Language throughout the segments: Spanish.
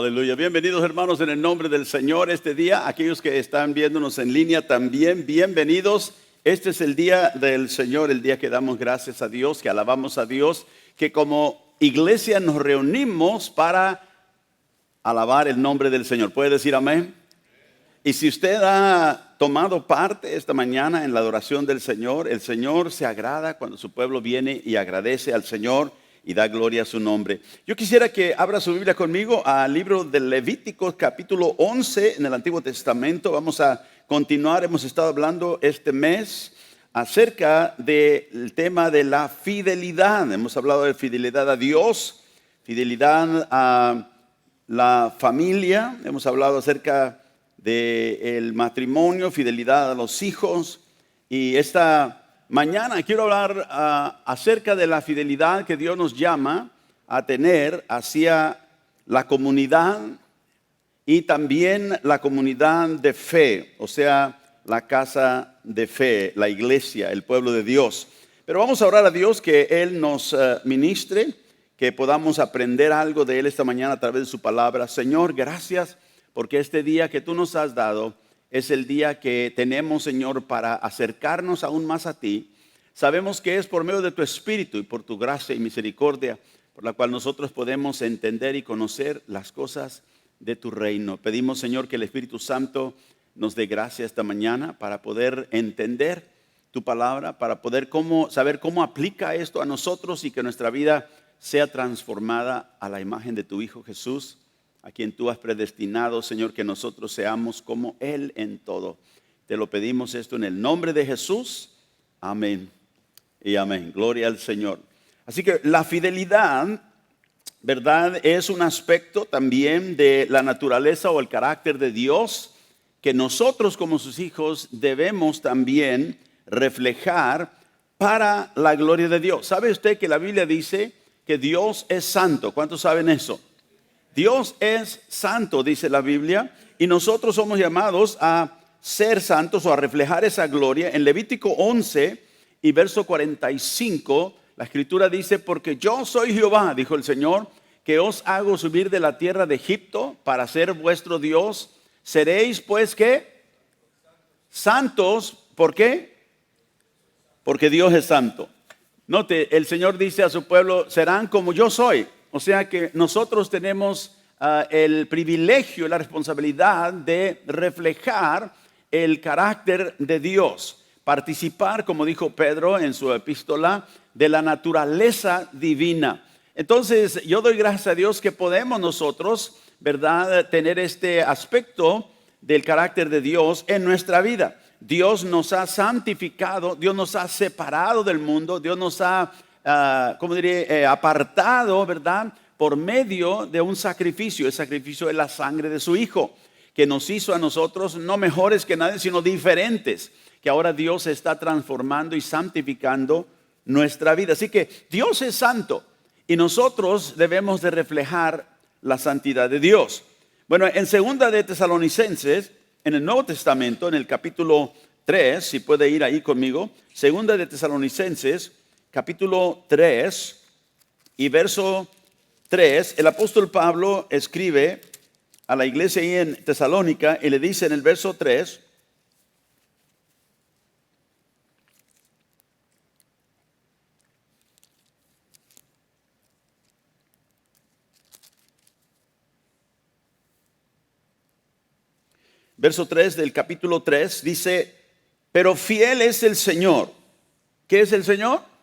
Aleluya. Bienvenidos, hermanos, en el nombre del Señor este día. Aquellos que están viéndonos en línea también, bienvenidos. Este es el día del Señor, el día que damos gracias a Dios, que alabamos a Dios, que como iglesia nos reunimos para alabar el nombre del Señor. ¿Puede decir amén? Y si usted ha tomado parte esta mañana en la adoración del Señor, el Señor se agrada cuando su pueblo viene y agradece al Señor y da gloria a su nombre. Yo quisiera que abra su Biblia conmigo al libro de Levíticos capítulo 11 en el Antiguo Testamento. Vamos a continuar, hemos estado hablando este mes acerca del tema de la fidelidad. Hemos hablado de fidelidad a Dios, fidelidad a la familia, hemos hablado acerca del matrimonio, fidelidad a los hijos, y esta mañana quiero hablar acerca de la fidelidad que Dios nos llama a tener hacia la comunidad y también la comunidad de fe, o sea, la casa de fe, la iglesia, el pueblo de Dios. Pero vamos a orar a Dios que Él nos ministre, que podamos aprender algo de Él esta mañana a través de su palabra. Señor, gracias porque este día que tú nos has dado es el día que tenemos, Señor, para acercarnos aún más a ti. Sabemos que es por medio de tu Espíritu y por tu gracia y misericordia, por la cual nosotros podemos entender y conocer las cosas de tu reino. Pedimos, Señor, que el Espíritu Santo nos dé gracia esta mañana para poder entender tu palabra, para poder saber cómo aplica esto a nosotros y que nuestra vida sea transformada a la imagen de tu Hijo Jesús, a quien tú has predestinado, Señor, que nosotros seamos como Él en todo. Te lo pedimos esto en el nombre de Jesús. Amén y amén. Gloria al Señor. Así que la fidelidad, ¿verdad?, es un aspecto también de la naturaleza o el carácter de Dios que nosotros como sus hijos debemos también reflejar para la gloria de Dios. ¿Sabe usted que la Biblia dice que Dios es santo? ¿Cuántos saben eso? Dios es santo, dice la Biblia, y nosotros somos llamados a ser santos o a reflejar esa gloria. En Levítico 11 y verso 45, la Escritura dice: porque yo soy Jehová, dijo el Señor, que os hago subir de la tierra de Egipto para ser vuestro Dios. Seréis pues, ¿qué? Santos. ¿Por qué? Porque Dios es santo. Note, el Señor dice a su pueblo: serán como yo soy. O sea que nosotros tenemos el privilegio, la responsabilidad de reflejar el carácter de Dios. Participar, como dijo Pedro en su epístola, de la naturaleza divina. Entonces, yo doy gracias a Dios que podemos nosotros, ¿verdad?, tener este aspecto del carácter de Dios en nuestra vida. Dios nos ha santificado, Dios nos ha separado del mundo, Dios nos ha apartado, ¿verdad?, por medio de un sacrificio. El sacrificio es la sangre de su Hijo, que nos hizo a nosotros no mejores que nadie, sino diferentes, que ahora Dios está transformando y santificando nuestra vida. Así que Dios es santo y nosotros debemos de reflejar la santidad de Dios. Bueno, en segunda de Tesalonicenses, en el Nuevo Testamento, en el capítulo 3, si puede ir ahí conmigo, segunda de Tesalonicenses, capítulo 3 y verso 3, el apóstol Pablo escribe a la iglesia ahí en Tesalónica y le dice en el verso 3: verso 3 del capítulo 3 dice: pero fiel es el Señor. ¿Qué es el Señor?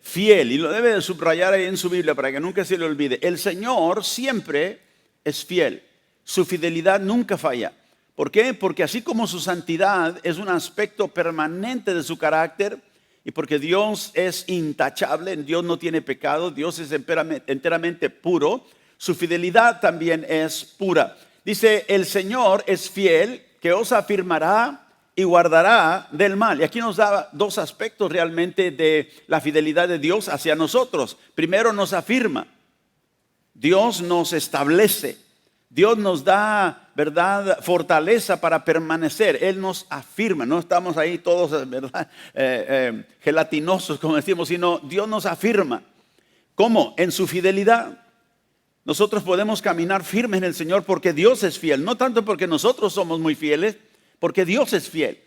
Fiel, y lo debe de subrayar ahí en su Biblia para que nunca se le olvide. El Señor siempre es fiel, su fidelidad nunca falla. ¿Por qué? Porque así como su santidad es un aspecto permanente de su carácter, y porque Dios es intachable, Dios no tiene pecado, Dios es enteramente puro, su fidelidad también es pura. Dice: el Señor es fiel, que os afirmará y guardará del mal. Y aquí nos da dos aspectos realmente de la fidelidad de Dios hacia nosotros. Primero, nos afirma. Dios nos establece. Dios nos da, ¿verdad?, fortaleza para permanecer. Él nos afirma. No estamos ahí todos, ¿verdad?, gelatinosos, como decimos, sino Dios nos afirma. ¿Cómo? En su fidelidad. nosotros podemos caminar firmes en el Señor porque Dios es fiel. No tanto porque nosotros somos muy fieles, porque Dios es fiel.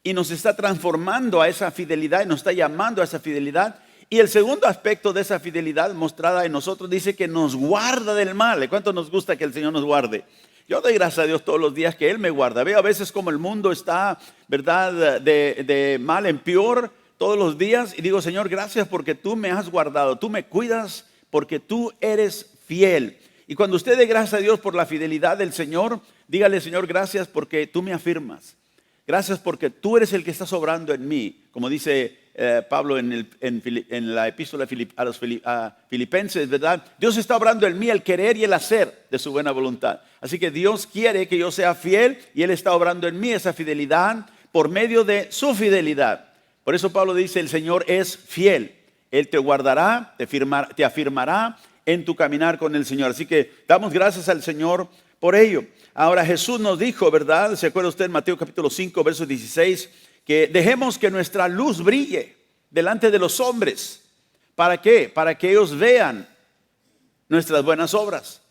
Y nos está transformando a esa fidelidad y nos está llamando a esa fidelidad. Y el segundo aspecto de esa fidelidad mostrada en nosotros dice que nos guarda del mal. ¿Cuánto nos gusta que el Señor nos guarde? Yo doy gracias a Dios todos los días que Él me guarda. Veo a veces como el mundo está, ¿verdad?, de mal en peor todos los días. Y digo, Señor, gracias porque tú me has guardado. Tú me cuidas porque tú eres fiel. Y cuando usted dé gracias a Dios por la fidelidad del Señor, dígale, Señor, gracias porque tú me afirmas. Gracias porque tú eres el que está obrando en mí. Como dice Pablo en la epístola a los Filipenses, ¿verdad? Dios está obrando en mí el querer y el hacer de su buena voluntad. Así que Dios quiere que yo sea fiel y Él está obrando en mí esa fidelidad por medio de su fidelidad. Por eso Pablo dice, el Señor es fiel. Él te guardará, te afirmará en tu caminar con el Señor. Así que damos gracias al Señor por ello. Ahora Jesús nos dijo, ¿verdad? ¿Se acuerda usted en Mateo capítulo 5, verso 16? Que dejemos que nuestra luz brille delante de los hombres. ¿Para qué? Para que ellos vean nuestras buenas obras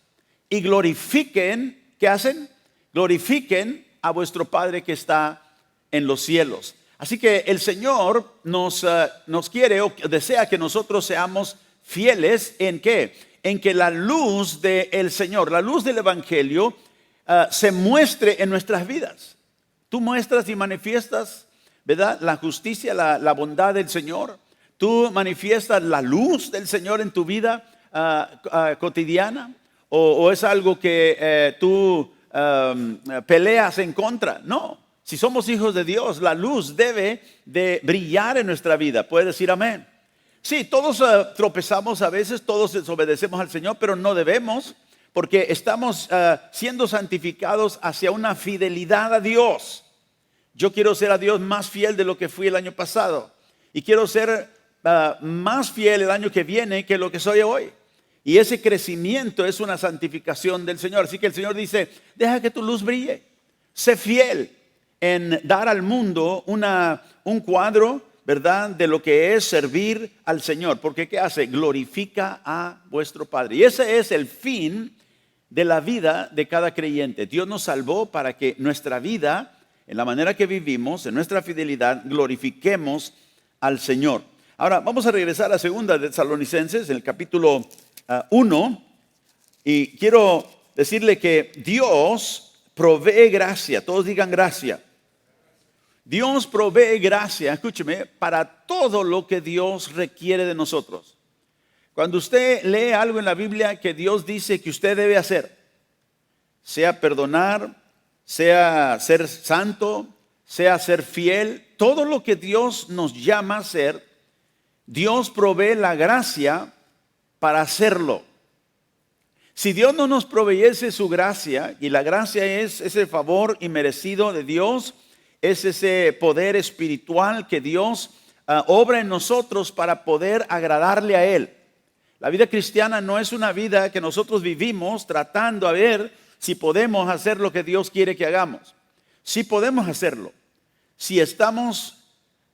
y glorifiquen, ¿qué hacen? Glorifiquen a vuestro Padre que está en los cielos. Así que el Señor nos quiere o desea que nosotros seamos fieles en ¿qué? En que la luz del Señor, la luz del Evangelio, se muestre en nuestras vidas. Tú muestras y manifiestas, ¿verdad?, la justicia, la bondad del Señor. Tú manifiestas la luz del Señor en tu vida cotidiana. O es algo que tú peleas en contra. No, si somos hijos de Dios, la luz debe de brillar en nuestra vida. ¿Puedes decir amén? Sí, todos tropezamos a veces, todos desobedecemos al Señor, pero no debemos, porque estamos siendo santificados hacia una fidelidad a Dios. Yo quiero ser a Dios más fiel de lo que fui el año pasado. Y quiero ser más fiel el año que viene que lo que soy hoy. Y ese crecimiento es una santificación del Señor. Así que el Señor dice, deja que tu luz brille. Sé fiel en dar al mundo un cuadro, ¿verdad?, de lo que es servir al Señor. Porque ¿qué hace? Glorifica a vuestro Padre. Y ese es el fin de la vida de cada creyente. Dios nos salvó para que nuestra vida, en la manera que vivimos, en nuestra fidelidad, glorifiquemos al Señor. Ahora, vamos a regresar a 2 de Tesalonicenses, en el capítulo 1. Y quiero decirle que Dios provee gracia. Todos digan gracia. Dios provee gracia, escúcheme, para todo lo que Dios requiere de nosotros. Cuando usted lee algo en la Biblia que Dios dice que usted debe hacer, sea perdonar, sea ser santo, sea ser fiel, todo lo que Dios nos llama a hacer, Dios provee la gracia para hacerlo. Si Dios no nos proveyese su gracia, y la gracia es ese favor inmerecido de Dios, es ese poder espiritual que Dios obra en nosotros para poder agradarle a Él. La vida cristiana no es una vida que nosotros vivimos tratando a ver si podemos hacer lo que Dios quiere que hagamos. Sí podemos hacerlo. Si estamos,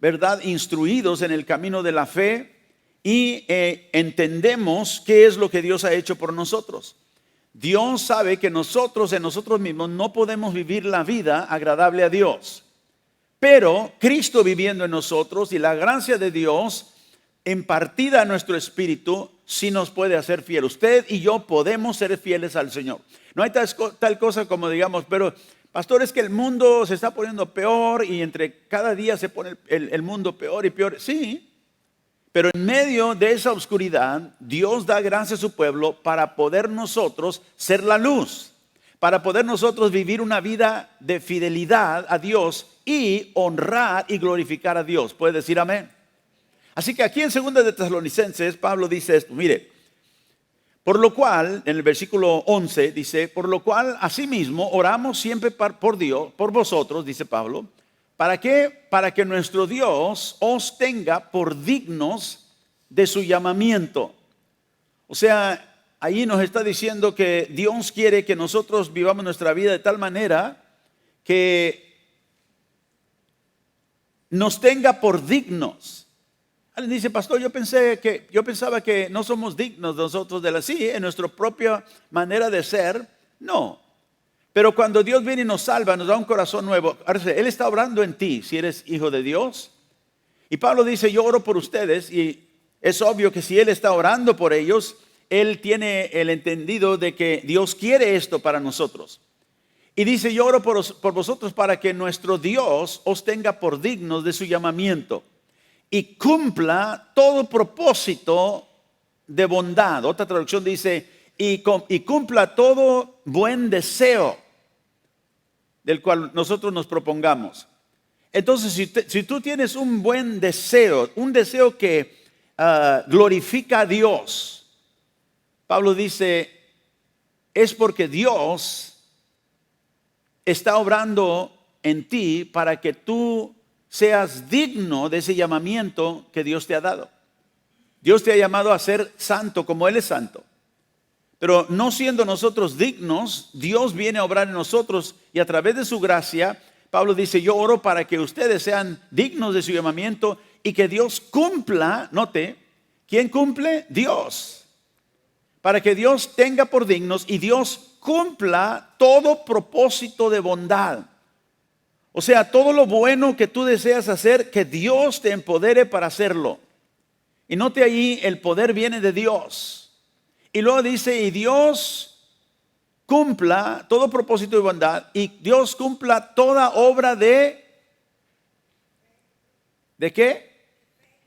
¿verdad?, instruidos en el camino de la fe y entendemos qué es lo que Dios ha hecho por nosotros. Dios sabe que nosotros en nosotros mismos no podemos vivir la vida agradable a Dios. Pero Cristo viviendo en nosotros y la gracia de Dios impartida a nuestro espíritu sí nos puede hacer fiel. Usted y yo podemos ser fieles al Señor. No hay tal cosa como digamos, pero pastor, es que el mundo se está poniendo peor y entre cada día se pone el mundo peor y peor. Sí, pero en medio de esa oscuridad, Dios da gracia a su pueblo para poder nosotros ser la luz, para poder nosotros vivir una vida de fidelidad a Dios y honrar y glorificar a Dios. ¿Puede decir amén? Así que aquí en 2 de Tesalonicenses, Pablo dice esto, mire, por lo cual, en el versículo 11 dice, por lo cual asimismo oramos siempre por Dios, por vosotros, dice Pablo. ¿Para qué? Para que nuestro Dios os tenga por dignos de su llamamiento. O sea, ahí nos está diciendo que Dios quiere que nosotros vivamos nuestra vida de tal manera que nos tenga por dignos. Alguien dice, pastor, yo pensaba que no somos dignos nosotros de la sí, en nuestra propia manera de ser, no. Pero cuando Dios viene y nos salva, nos da un corazón nuevo. Él está obrando en ti, si eres hijo de Dios. Y Pablo dice, yo oro por ustedes, y es obvio que si Él está orando por ellos, Él tiene el entendido de que Dios quiere esto para nosotros. Y dice, yo oro por vosotros para que nuestro Dios os tenga por dignos de su llamamiento y cumpla todo propósito de bondad. Otra traducción dice, y cumpla todo buen deseo del cual nosotros nos propongamos. Entonces, si tú tienes un buen deseo, un deseo que glorifica a Dios, Pablo dice, es porque Dios está obrando en ti para que tú seas digno de ese llamamiento que Dios te ha dado. Dios te ha llamado a ser santo como Él es santo. Pero no siendo nosotros dignos, Dios viene a obrar en nosotros y a través de su gracia, Pablo dice, yo oro para que ustedes sean dignos de su llamamiento y que Dios cumpla, note, ¿quién cumple? Dios. Para que Dios tenga por dignos y Dios cumpla todo propósito de bondad. O sea, todo lo bueno que tú deseas hacer, que Dios te empodere para hacerlo. Y note ahí, el poder viene de Dios. Y luego dice, y Dios cumpla todo propósito de bondad, y Dios cumpla toda obra ¿de qué?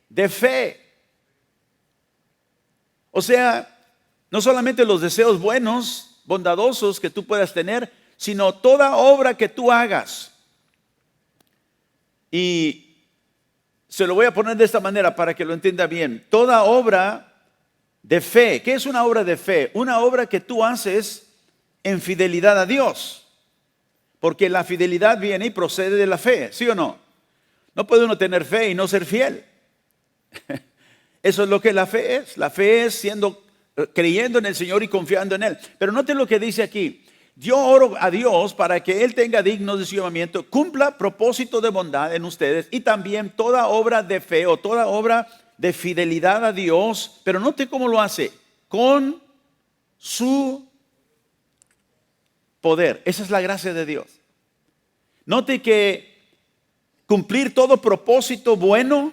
De fe. O sea, no solamente los deseos buenos, bondadosos que tú puedas tener, sino toda obra que tú hagas. Y se lo voy a poner de esta manera para que lo entienda bien. Toda obra de fe. ¿Qué es una obra de fe? Una obra que tú haces en fidelidad a Dios. Porque la fidelidad viene y procede de la fe, ¿sí o no? No puede uno tener fe y no ser fiel. Eso es lo que la fe es. La fe es creyendo en el Señor y confiando en Él. Pero note lo que dice aquí. Yo oro a Dios para que Él tenga dignos de su llamamiento, cumpla propósito de bondad en ustedes y también toda obra de fe o toda obra de fidelidad a Dios. Pero note cómo lo hace, con su poder. Esa es la gracia de Dios. Note que cumplir todo propósito bueno,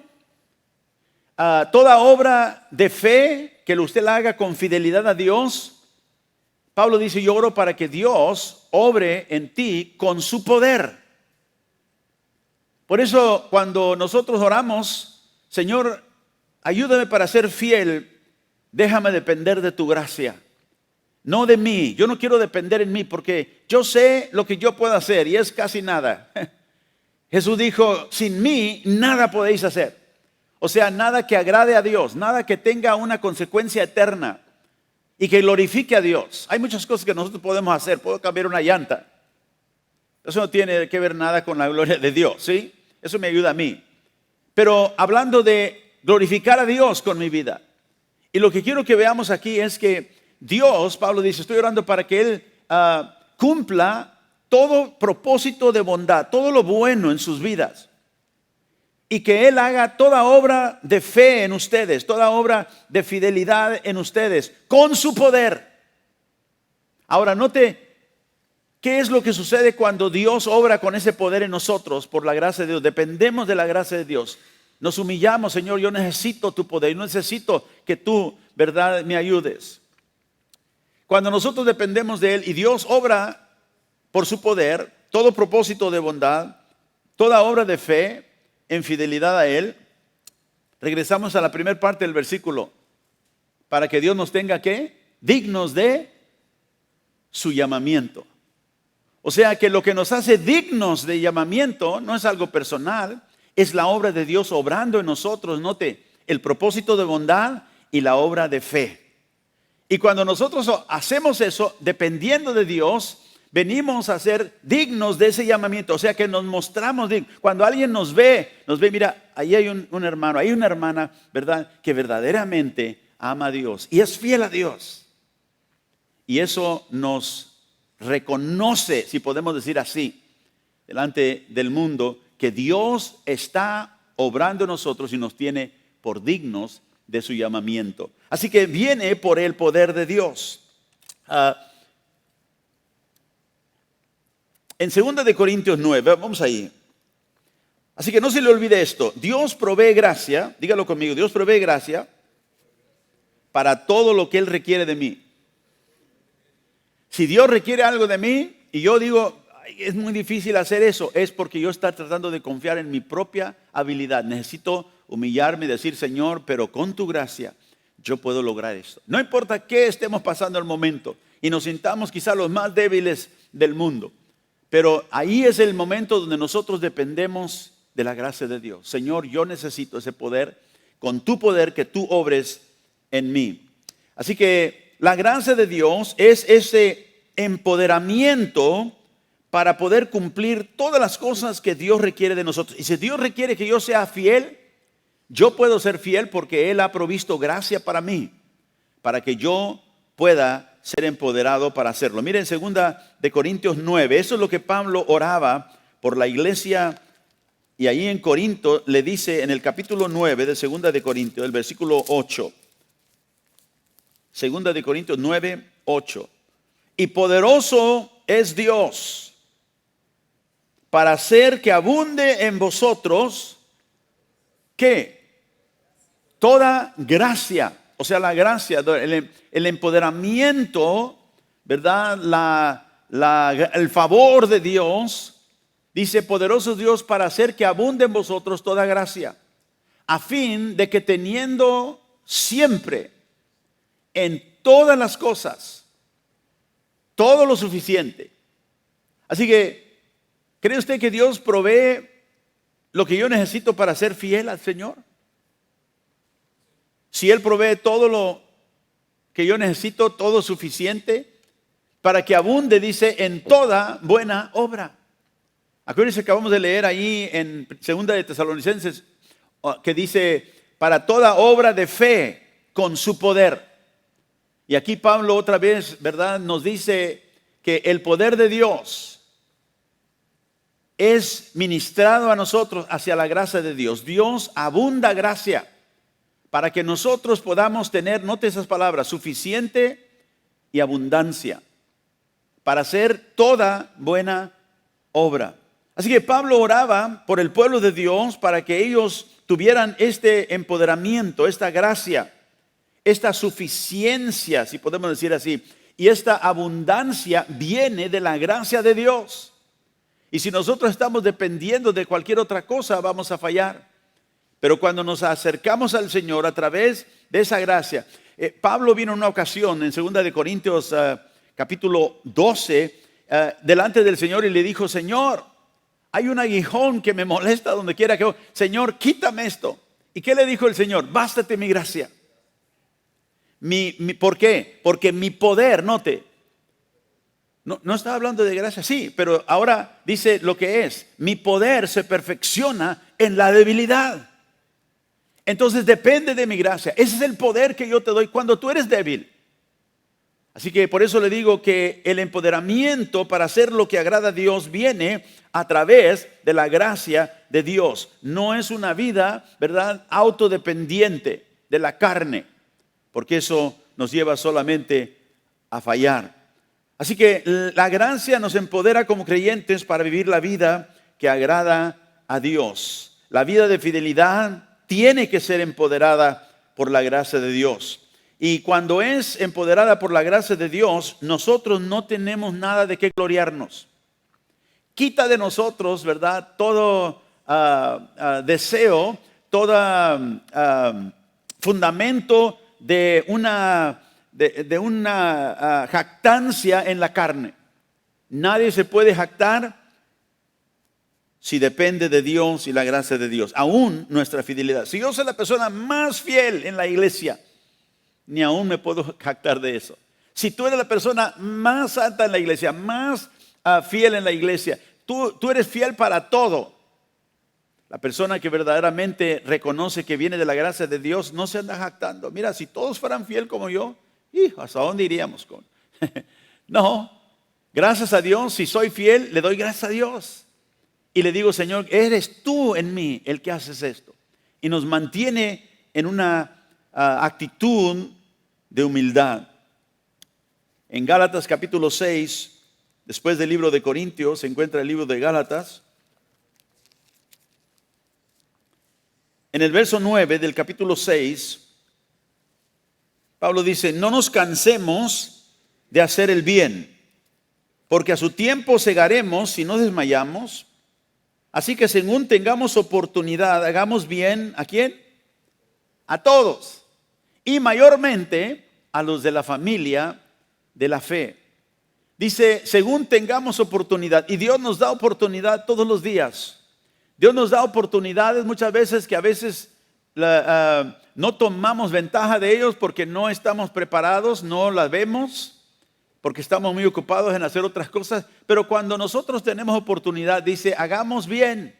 toda obra de fe que usted la haga con fidelidad a Dios. Pablo dice, yo oro para que Dios obre en ti con su poder. Por eso cuando nosotros oramos, Señor, ayúdame para ser fiel, déjame depender de tu gracia, no de mí. Yo no quiero depender en mí porque yo sé lo que yo puedo hacer y es casi nada. Jesús dijo, sin mí nada podéis hacer. O sea, nada que agrade a Dios, nada que tenga una consecuencia eterna y que glorifique a Dios. Hay muchas cosas que nosotros podemos hacer. Puedo cambiar una llanta. Eso no tiene que ver nada con la gloria de Dios, ¿sí? Eso me ayuda a mí. Pero hablando de glorificar a Dios con mi vida. Y lo que quiero que veamos aquí es que Dios, Pablo dice, estoy orando para que Él cumpla todo propósito de bondad, todo lo bueno en sus vidas. Y que Él haga toda obra de fe en ustedes, toda obra de fidelidad en ustedes, con su poder. Ahora, note qué es lo que sucede cuando Dios obra con ese poder en nosotros por la gracia de Dios. Dependemos de la gracia de Dios. Nos humillamos, Señor, yo necesito tu poder, yo necesito que tú, ¿verdad?, me ayudes. Cuando nosotros dependemos de Él y Dios obra por su poder, todo propósito de bondad, toda obra de fe, en fidelidad a Él, regresamos a la primera parte del versículo, para que Dios nos tenga ¿qué? Dignos de su llamamiento. O sea que lo que nos hace dignos de llamamiento no es algo personal, es la obra de Dios obrando en nosotros. Note, el propósito de bondad y la obra de fe. Y cuando nosotros hacemos eso, dependiendo de Dios, venimos a ser dignos de ese llamamiento. O sea que nos mostramos dignos. Cuando alguien nos ve, mira, ahí hay un hermano, hay una hermana, ¿verdad?, que verdaderamente ama a Dios y es fiel a Dios. Y eso nos reconoce, si podemos decir así, delante del mundo, que Dios está obrando en nosotros y nos tiene por dignos de su llamamiento. Así que viene por el poder de Dios. En 2 de Corintios 9, vamos ahí. Así que no se le olvide esto. Dios provee gracia, dígalo conmigo, Dios provee gracia para todo lo que Él requiere de mí. Si Dios requiere algo de mí y yo digo, "Ay, es muy difícil hacer eso", es porque yo estoy tratando de confiar en mi propia habilidad. Necesito humillarme y decir, Señor, pero con tu gracia yo puedo lograr esto. No importa qué estemos pasando al momento y nos sintamos quizá los más débiles del mundo, pero ahí es el momento donde nosotros dependemos de la gracia de Dios. Señor, yo necesito ese poder, con tu poder que tú obres en mí. Así que la gracia de Dios es ese empoderamiento para poder cumplir todas las cosas que Dios requiere de nosotros. Y si Dios requiere que yo sea fiel, yo puedo ser fiel porque Él ha provisto gracia para mí, para que yo pueda ser empoderado para hacerlo. Miren, 2 de Corintios 9, eso es lo que Pablo oraba por la iglesia. Y ahí en Corinto le dice en el capítulo 9 de 2 de Corintios, el versículo 8. 2 de Corintios 9, 8. Y poderoso es Dios para hacer que abunde en vosotros, ¿qué? Toda gracia. O sea, la gracia, el empoderamiento, ¿verdad? El favor de Dios. Dice, poderoso es Dios para hacer que abunde en vosotros toda gracia, a fin de que teniendo siempre en todas las cosas todo lo suficiente. Así que, ¿cree usted que Dios provee lo que yo necesito para ser fiel al Señor? Si Él provee todo lo que yo necesito, todo suficiente, para que abunde, dice, en toda buena obra. Acuérdense, acabamos de leer ahí en 2 de Tesalonicenses que dice, para toda obra de fe con su poder. Y aquí Pablo otra vez, ¿verdad?, nos dice que el poder de Dios es ministrado a nosotros hacia la gracia de Dios. Dios abunda gracia para que nosotros podamos tener, note esas palabras, suficiente y abundancia para hacer toda buena obra. Así que Pablo oraba por el pueblo de Dios para que ellos tuvieran este empoderamiento, esta gracia, esta suficiencia, si podemos decir así, y esta abundancia viene de la gracia de Dios. Y si nosotros estamos dependiendo de cualquier otra cosa, vamos a fallar. Pero cuando nos acercamos al Señor a través de esa gracia, Pablo vino en una ocasión en 2 de Corintios capítulo 12 delante del Señor y le dijo, Señor, hay un aguijón que me molesta donde quiera que voy. Señor, quítame esto. ¿Y qué le dijo el Señor? Bástate mi gracia. ¿Por qué? Porque mi poder, note, no está hablando de gracia, sí, pero ahora dice lo que es. Mi poder se perfecciona en la debilidad. Entonces depende de mi gracia. Ese es el poder que yo te doy cuando tú eres débil. Así que por eso le digo que el empoderamiento para hacer lo que agrada a Dios viene a través de la gracia de Dios. No es una vida, ¿verdad?, autodependiente de la carne, porque eso nos lleva solamente a fallar. Así que la gracia nos empodera como creyentes para vivir la vida que agrada a Dios. La vida de fidelidad tiene que ser empoderada por la gracia de Dios. Y cuando es empoderada por la gracia de Dios, nosotros no tenemos nada de qué gloriarnos. Quita de nosotros, ¿verdad?, todo deseo, todo fundamento de una jactancia en la carne. Nadie se puede jactar si depende de Dios y la gracia de Dios. Aún nuestra fidelidad. Si yo soy la persona más fiel en la iglesia, ni aún me puedo jactar de eso. Si tú eres la persona más santa en la iglesia, más fiel en la iglesia, tú eres fiel para todo. La persona que verdaderamente reconoce que viene de la gracia de Dios no se anda jactando. Mira, si todos fueran fiel como yo, ¿hasta dónde iríamos con? No, gracias a Dios, si soy fiel, le doy gracias a Dios. Y le digo, Señor, eres tú en mí el que haces esto. Y nos mantiene en una actitud de humildad. En Gálatas capítulo 6, después del libro de Corintios, se encuentra el libro de Gálatas. En el verso 9 del capítulo 6, Pablo dice: no nos cansemos de hacer el bien, porque a su tiempo segaremos si no desmayamos. Así que según tengamos oportunidad, hagamos bien, ¿a quién? A todos, y mayormente a los de la familia de la fe. Dice, según tengamos oportunidad, y Dios nos da oportunidad todos los días. Dios nos da oportunidades muchas veces que a veces no tomamos ventaja de ellos porque no estamos preparados, no las vemos, porque estamos muy ocupados en hacer otras cosas. Pero cuando nosotros tenemos oportunidad, dice, hagamos bien.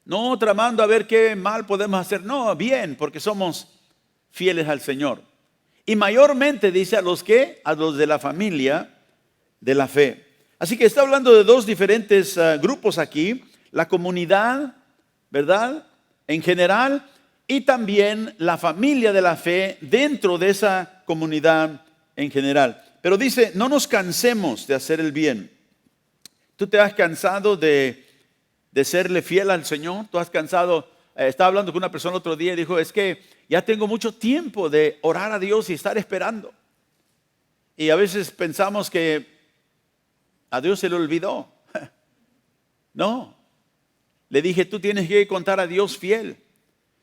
No tramando a ver qué mal podemos hacer, no, bien, porque somos fieles al Señor. Y mayormente dice a los que, a los de la familia de la fe. Así que está hablando de dos diferentes grupos aquí: la comunidad, ¿verdad?, en general, y también la familia de la fe dentro de esa comunidad en general. Pero dice, no nos cansemos de hacer el bien. ¿Tú te has cansado de serle fiel al Señor? ¿Tú has cansado? Estaba hablando con una persona el otro día y dijo, es que ya tengo mucho tiempo de orar a Dios y estar esperando. Y a veces pensamos que a Dios se le olvidó. No. Le dije, tú tienes que contar a Dios fiel.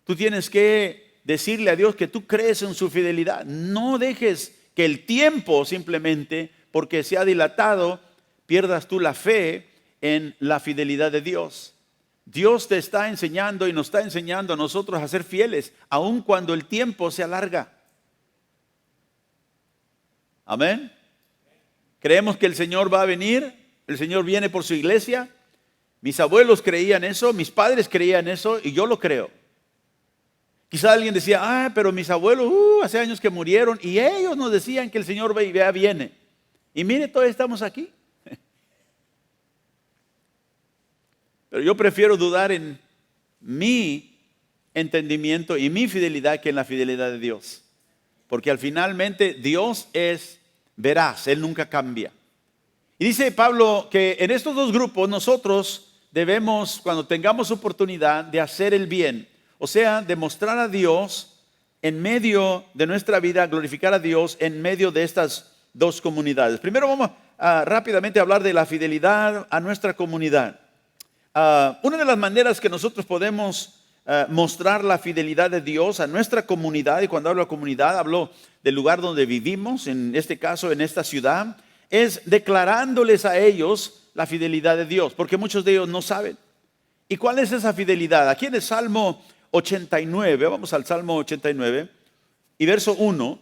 Tú tienes que decirle a Dios que tú crees en su fidelidad. No dejes que el tiempo simplemente, porque se ha dilatado, pierdas tú la fe en la fidelidad de Dios. Dios te está enseñando y nos está enseñando a nosotros a ser fieles, aun cuando el tiempo se alarga. Amén. Creemos que el Señor va a venir, el Señor viene por su iglesia. Mis abuelos creían eso, mis padres creían eso y yo lo creo. Quizá alguien decía, pero mis abuelos hace años que murieron y ellos nos decían que el Señor viene. Y mire, todavía estamos aquí. Pero yo prefiero dudar en mi entendimiento y mi fidelidad que en la fidelidad de Dios. Porque finalmente Dios es veraz, Él nunca cambia. Y dice Pablo que en estos dos grupos nosotros debemos, cuando tengamos oportunidad, de hacer el bien. O sea, demostrar a Dios en medio de nuestra vida, glorificar a Dios en medio de estas dos comunidades. Primero vamos a rápidamente hablar de la fidelidad a nuestra comunidad. Una de las maneras que nosotros podemos mostrar la fidelidad de Dios a nuestra comunidad, y cuando hablo de comunidad hablo del lugar donde vivimos, en este caso en esta ciudad, es declarándoles a ellos la fidelidad de Dios, porque muchos de ellos no saben. ¿Y cuál es esa fidelidad? Aquí en el Salmo 89, vamos al Salmo 89 y verso 1,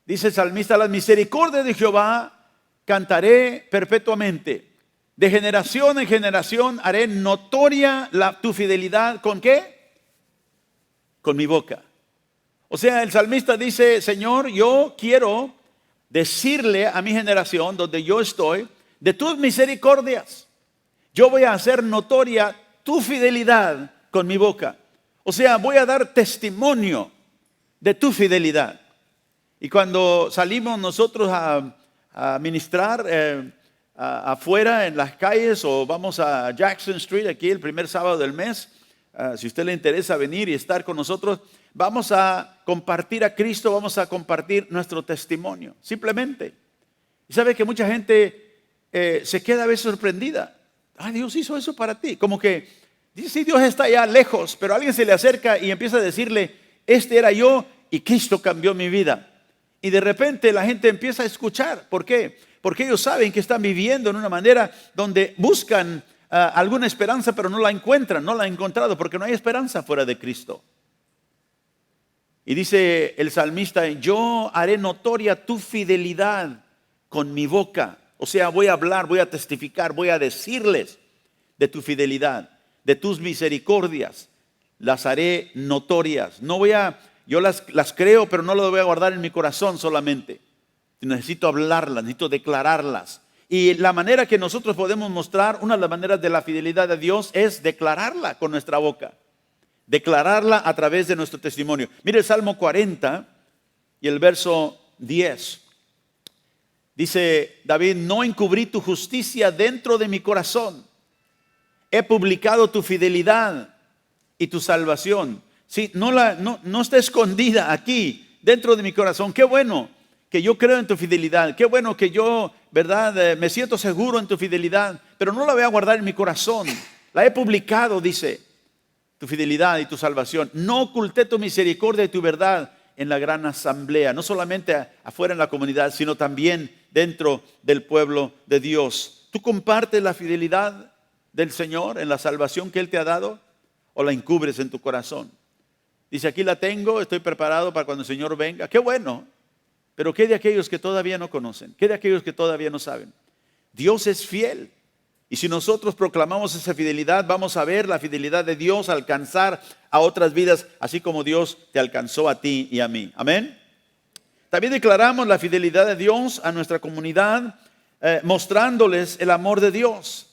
dice el salmista, las misericordias de Jehová cantaré perpetuamente. De generación en generación haré notoria tu fidelidad. ¿Con qué? Con mi boca. O sea, el salmista dice, Señor, yo quiero decirle a mi generación donde yo estoy de tus misericordias. Yo voy a hacer notoria tu fidelidad con mi boca. O sea, voy a dar testimonio de tu fidelidad. Y cuando salimos nosotros a ministrar afuera en las calles, o vamos a Jackson Street aquí el primer sábado del mes, si a usted le interesa venir y estar con nosotros, vamos a compartir a Cristo, vamos a compartir nuestro testimonio, simplemente. Y sabe que mucha gente se queda a veces sorprendida. Dios hizo eso para ti. Como que dice, sí, Dios está allá lejos, pero alguien se le acerca y empieza a decirle, este era yo y Cristo cambió mi vida. Y de repente la gente empieza a escuchar. ¿Por qué? Porque ellos saben que están viviendo en una manera donde buscan alguna esperanza, pero no la encuentran, no la han encontrado, porque no hay esperanza fuera de Cristo. Y dice el salmista, yo haré notoria tu fidelidad con mi boca. O sea, voy a hablar, voy a testificar, voy a decirles de tu fidelidad, de tus misericordias. Las haré notorias. Yo las creo, pero no las voy a guardar en mi corazón solamente. Necesito hablarlas, necesito declararlas. Y la manera que nosotros podemos mostrar, una de las maneras de la fidelidad de Dios es declararla con nuestra boca. declararla a través de nuestro testimonio. Mire el Salmo 40 y el verso 10. Dice David: no encubrí tu justicia dentro de mi corazón. He publicado tu fidelidad y tu salvación. Sí, no está escondida aquí, dentro de mi corazón. Qué bueno que yo creo en tu fidelidad. Qué bueno que yo, ¿verdad? Me siento seguro en tu fidelidad. Pero no la voy a guardar en mi corazón. La he publicado, dice, tu fidelidad y tu salvación. No oculté tu misericordia y tu verdad en la gran asamblea. No solamente afuera en la comunidad, sino también dentro del pueblo de Dios. ¿Tú compartes la fidelidad del Señor en la salvación que Él te ha dado? ¿O la encubres en tu corazón? Dice: aquí la tengo, estoy preparado para cuando el Señor venga. Qué bueno. Pero ¿qué de aquellos que todavía no conocen? ¿Qué de aquellos que todavía no saben? Dios es fiel. Y si nosotros proclamamos esa fidelidad, vamos a ver la fidelidad de Dios alcanzar a otras vidas, así como Dios te alcanzó a ti y a mí. Amén. También declaramos la fidelidad de Dios a nuestra comunidad, mostrándoles el amor de Dios.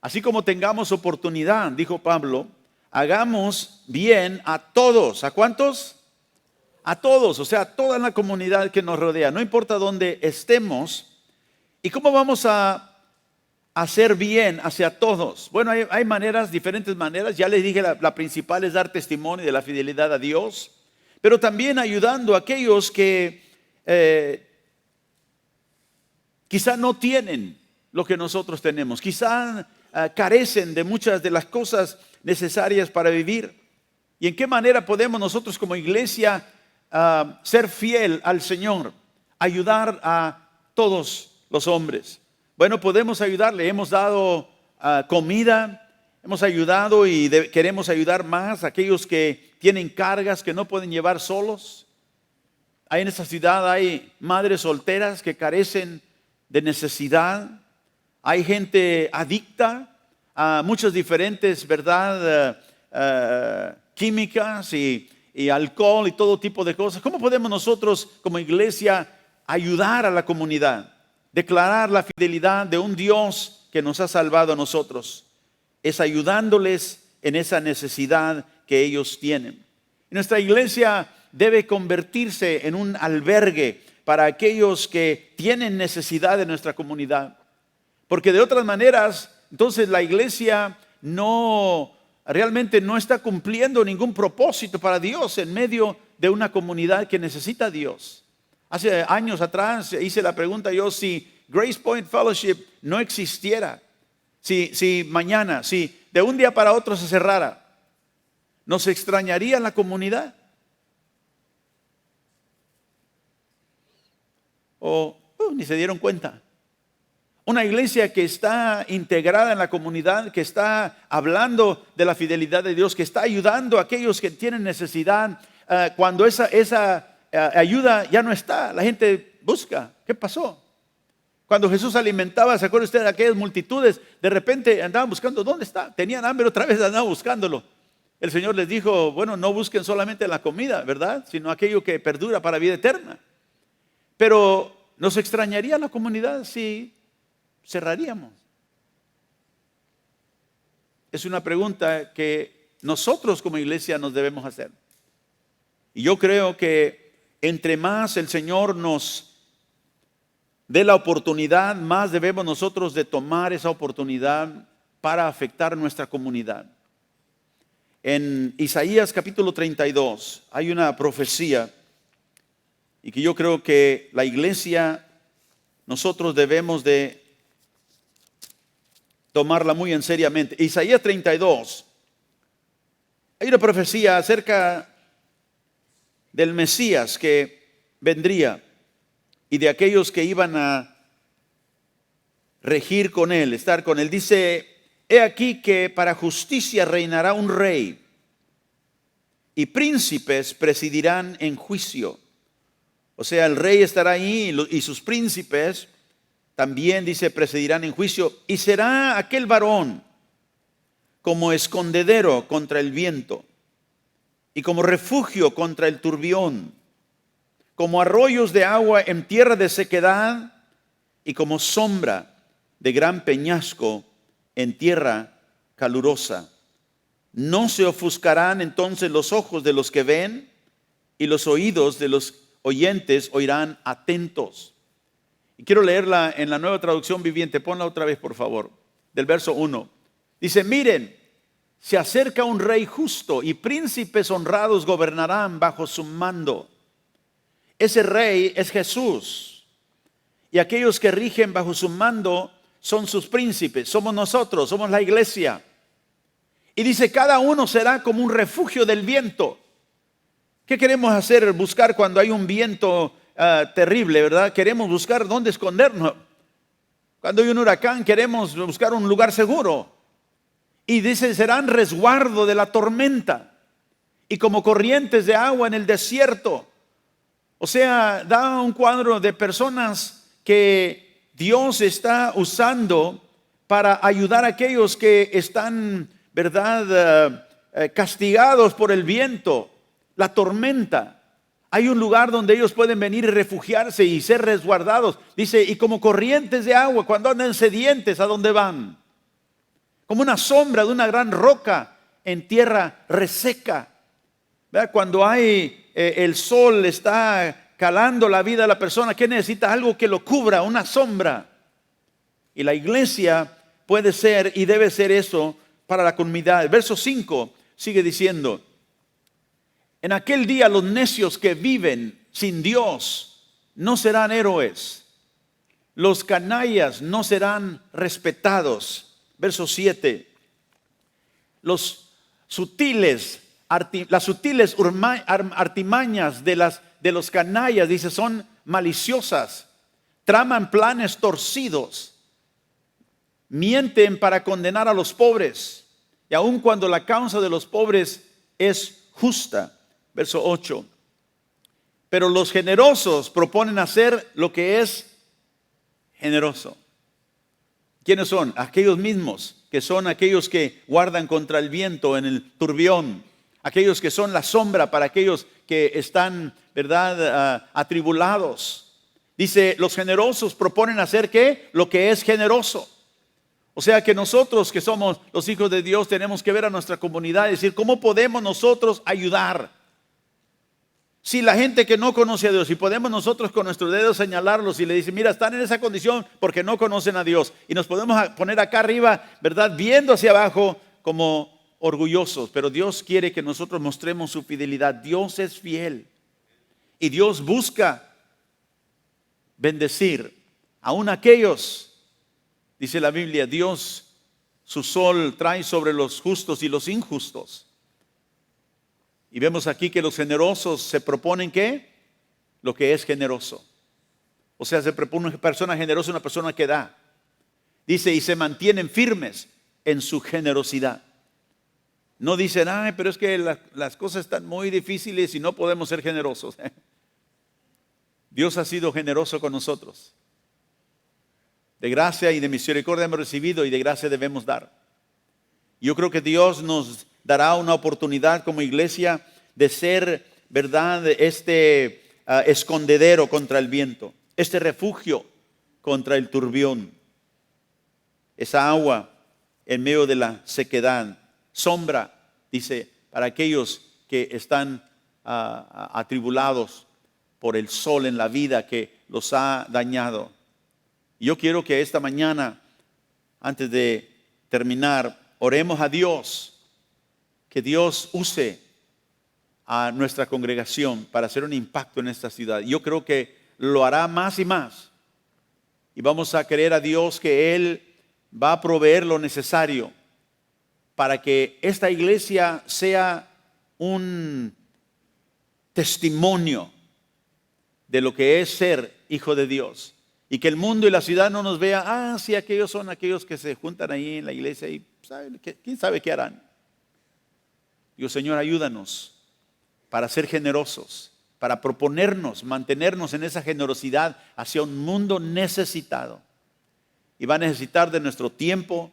Así como tengamos oportunidad, dijo Pablo, hagamos bien a todos. ¿A cuántos? A todos, o sea, a toda la comunidad que nos rodea. No importa dónde estemos. ¿Y cómo vamos a hacer bien hacia todos? Bueno, hay maneras, diferentes maneras. Ya les dije, la principal es dar testimonio de la fidelidad a Dios. Pero también ayudando a aquellos que quizá no tienen lo que nosotros tenemos. Quizá carecen de muchas de las cosas necesarias para vivir. ¿Y en qué manera podemos nosotros como iglesia ser fiel al Señor? Ayudar a todos los hombres. Bueno, podemos ayudarle. Hemos dado comida, hemos ayudado y queremos ayudar más a aquellos que tienen cargas que no pueden llevar solos. En esta ciudad hay madres solteras que carecen de necesidad. Hay gente adicta a muchas diferentes, ¿verdad? Químicas y alcohol y todo tipo de cosas. ¿Cómo podemos nosotros como iglesia ayudar a la comunidad? Declarar la fidelidad de un Dios que nos ha salvado a nosotros. Es ayudándoles en esa necesidad que ellos tienen. Nuestra iglesia debe convertirse en un albergue para aquellos que tienen necesidad de nuestra comunidad. Porque de otras maneras, entonces la iglesia realmente no está cumpliendo ningún propósito para Dios en medio de una comunidad que necesita a Dios. Hace años atrás hice la pregunta yo: si Grace Point Fellowship no existiera, si mañana, si de un día para otro se cerrara, ¿nos extrañaría la comunidad? ¿O ni se dieron cuenta? Una iglesia que está integrada en la comunidad, que está hablando de la fidelidad de Dios, que está ayudando a aquellos que tienen necesidad. Cuando esa ayuda ya no está, la gente busca. ¿Qué pasó? Cuando Jesús alimentaba, ¿se acuerda usted de aquellas multitudes? De repente andaban buscando, ¿dónde está? Tenían hambre, otra vez andaban buscándolo. El Señor les dijo: bueno, no busquen solamente la comida, ¿verdad? Sino aquello que perdura para vida eterna. Pero ¿nos extrañaría la comunidad si cerraríamos? Es una pregunta que nosotros como iglesia nos debemos hacer. Y yo creo que entre más el Señor nos dé la oportunidad, más debemos nosotros de tomar esa oportunidad para afectar nuestra comunidad. En Isaías capítulo 32 hay una profecía y que yo creo que la iglesia, nosotros debemos de tomarla muy en seriamente. Isaías 32, hay una profecía acerca del Mesías que vendría y de aquellos que iban a regir con él, estar con él. Dice: he aquí que para justicia reinará un rey, y príncipes presidirán en juicio. O sea, el rey estará ahí y sus príncipes también, dice, presidirán en juicio. Y será aquel varón como escondedero contra el viento y como refugio contra el turbión, como arroyos de agua en tierra de sequedad y como sombra de gran peñasco en tierra calurosa. No se ofuscarán entonces los ojos de los que ven, y los oídos de los oyentes oirán atentos. Y quiero leerla en la Nueva Traducción Viviente. Ponla otra vez, por favor, del verso 1. Dice, miren, se acerca un rey justo y príncipes honrados gobernarán bajo su mando. Ese rey es Jesús. Y aquellos que rigen bajo su mando son sus príncipes. Somos nosotros, somos la iglesia. Y dice, cada uno será como un refugio del viento. ¿Qué queremos hacer? Buscar cuando hay un viento terrible, ¿verdad? Queremos buscar dónde escondernos. Cuando hay un huracán queremos buscar un lugar seguro. Y dice, serán resguardo de la tormenta y como corrientes de agua en el desierto. O sea, da un cuadro de personas que Dios está usando para ayudar a aquellos que están, ¿verdad?, castigados por el viento, la tormenta. Hay un lugar donde ellos pueden venir y refugiarse y ser resguardados. Dice, y como corrientes de agua, cuando andan sedientes, ¿a dónde van? Como una sombra de una gran roca en tierra reseca. ¿Verdad? Cuando hay el sol está calando la vida de la persona, ¿qué necesita? Algo que lo cubra, una sombra. Y la iglesia puede ser y debe ser eso para la comunidad. El verso 5 sigue diciendo, en aquel día los necios que viven sin Dios no serán héroes. Los canallas no serán respetados. Verso 7. Las sutiles artimañas de los canallas, dice, son maliciosas. Traman planes torcidos. Mienten para condenar a los pobres. Y aun cuando la causa de los pobres es justa. Verso 8. Pero los generosos proponen hacer lo que es generoso. ¿Quiénes son? Aquellos mismos que son aquellos que guardan contra el viento en el turbión. Aquellos que son la sombra para aquellos que están, ¿verdad?, atribulados. Dice, los generosos proponen hacer ¿qué? Lo que es generoso. O sea que nosotros que somos los hijos de Dios tenemos que ver a nuestra comunidad y decir, ¿cómo podemos nosotros ayudar? Si la gente que no conoce a Dios, y podemos nosotros con nuestros dedos señalarlos y le dicen, mira, están en esa condición porque no conocen a Dios. Y nos podemos poner acá arriba, ¿verdad?, viendo hacia abajo como orgullosos. Pero Dios quiere que nosotros mostremos su fidelidad. Dios es fiel. Y Dios busca bendecir aún aquellos, dice la Biblia, Dios su sol trae sobre los justos y los injustos. Y vemos aquí que los generosos se proponen ¿qué? Lo que es generoso. O sea, se propone una persona generosa, una persona que da. Dice, y se mantienen firmes en su generosidad. No dicen, ay, pero es que las cosas están muy difíciles y no podemos ser generosos. Dios ha sido generoso con nosotros. De gracia y de misericordia hemos recibido y de gracia debemos dar. Yo creo que Dios nos dará una oportunidad como iglesia de ser, ¿verdad?, escondedero contra el viento, este refugio contra el turbión, esa agua en medio de la sequedad, sombra, dice, para aquellos que están atribulados por el sol en la vida que los ha dañado. Yo quiero que esta mañana, antes de terminar, oremos a Dios, que Dios use a nuestra congregación para hacer un impacto en esta ciudad. Yo creo que lo hará más y más. Y vamos a creer a Dios que Él va a proveer lo necesario para que esta iglesia sea un testimonio de lo que es ser hijo de Dios. Y que el mundo y la ciudad no nos vea, sí, aquellos son aquellos que se juntan ahí en la iglesia y quién sabe qué harán. Dios, Señor, ayúdanos para ser generosos, para proponernos, mantenernos en esa generosidad hacia un mundo necesitado. Y va a necesitar de nuestro tiempo,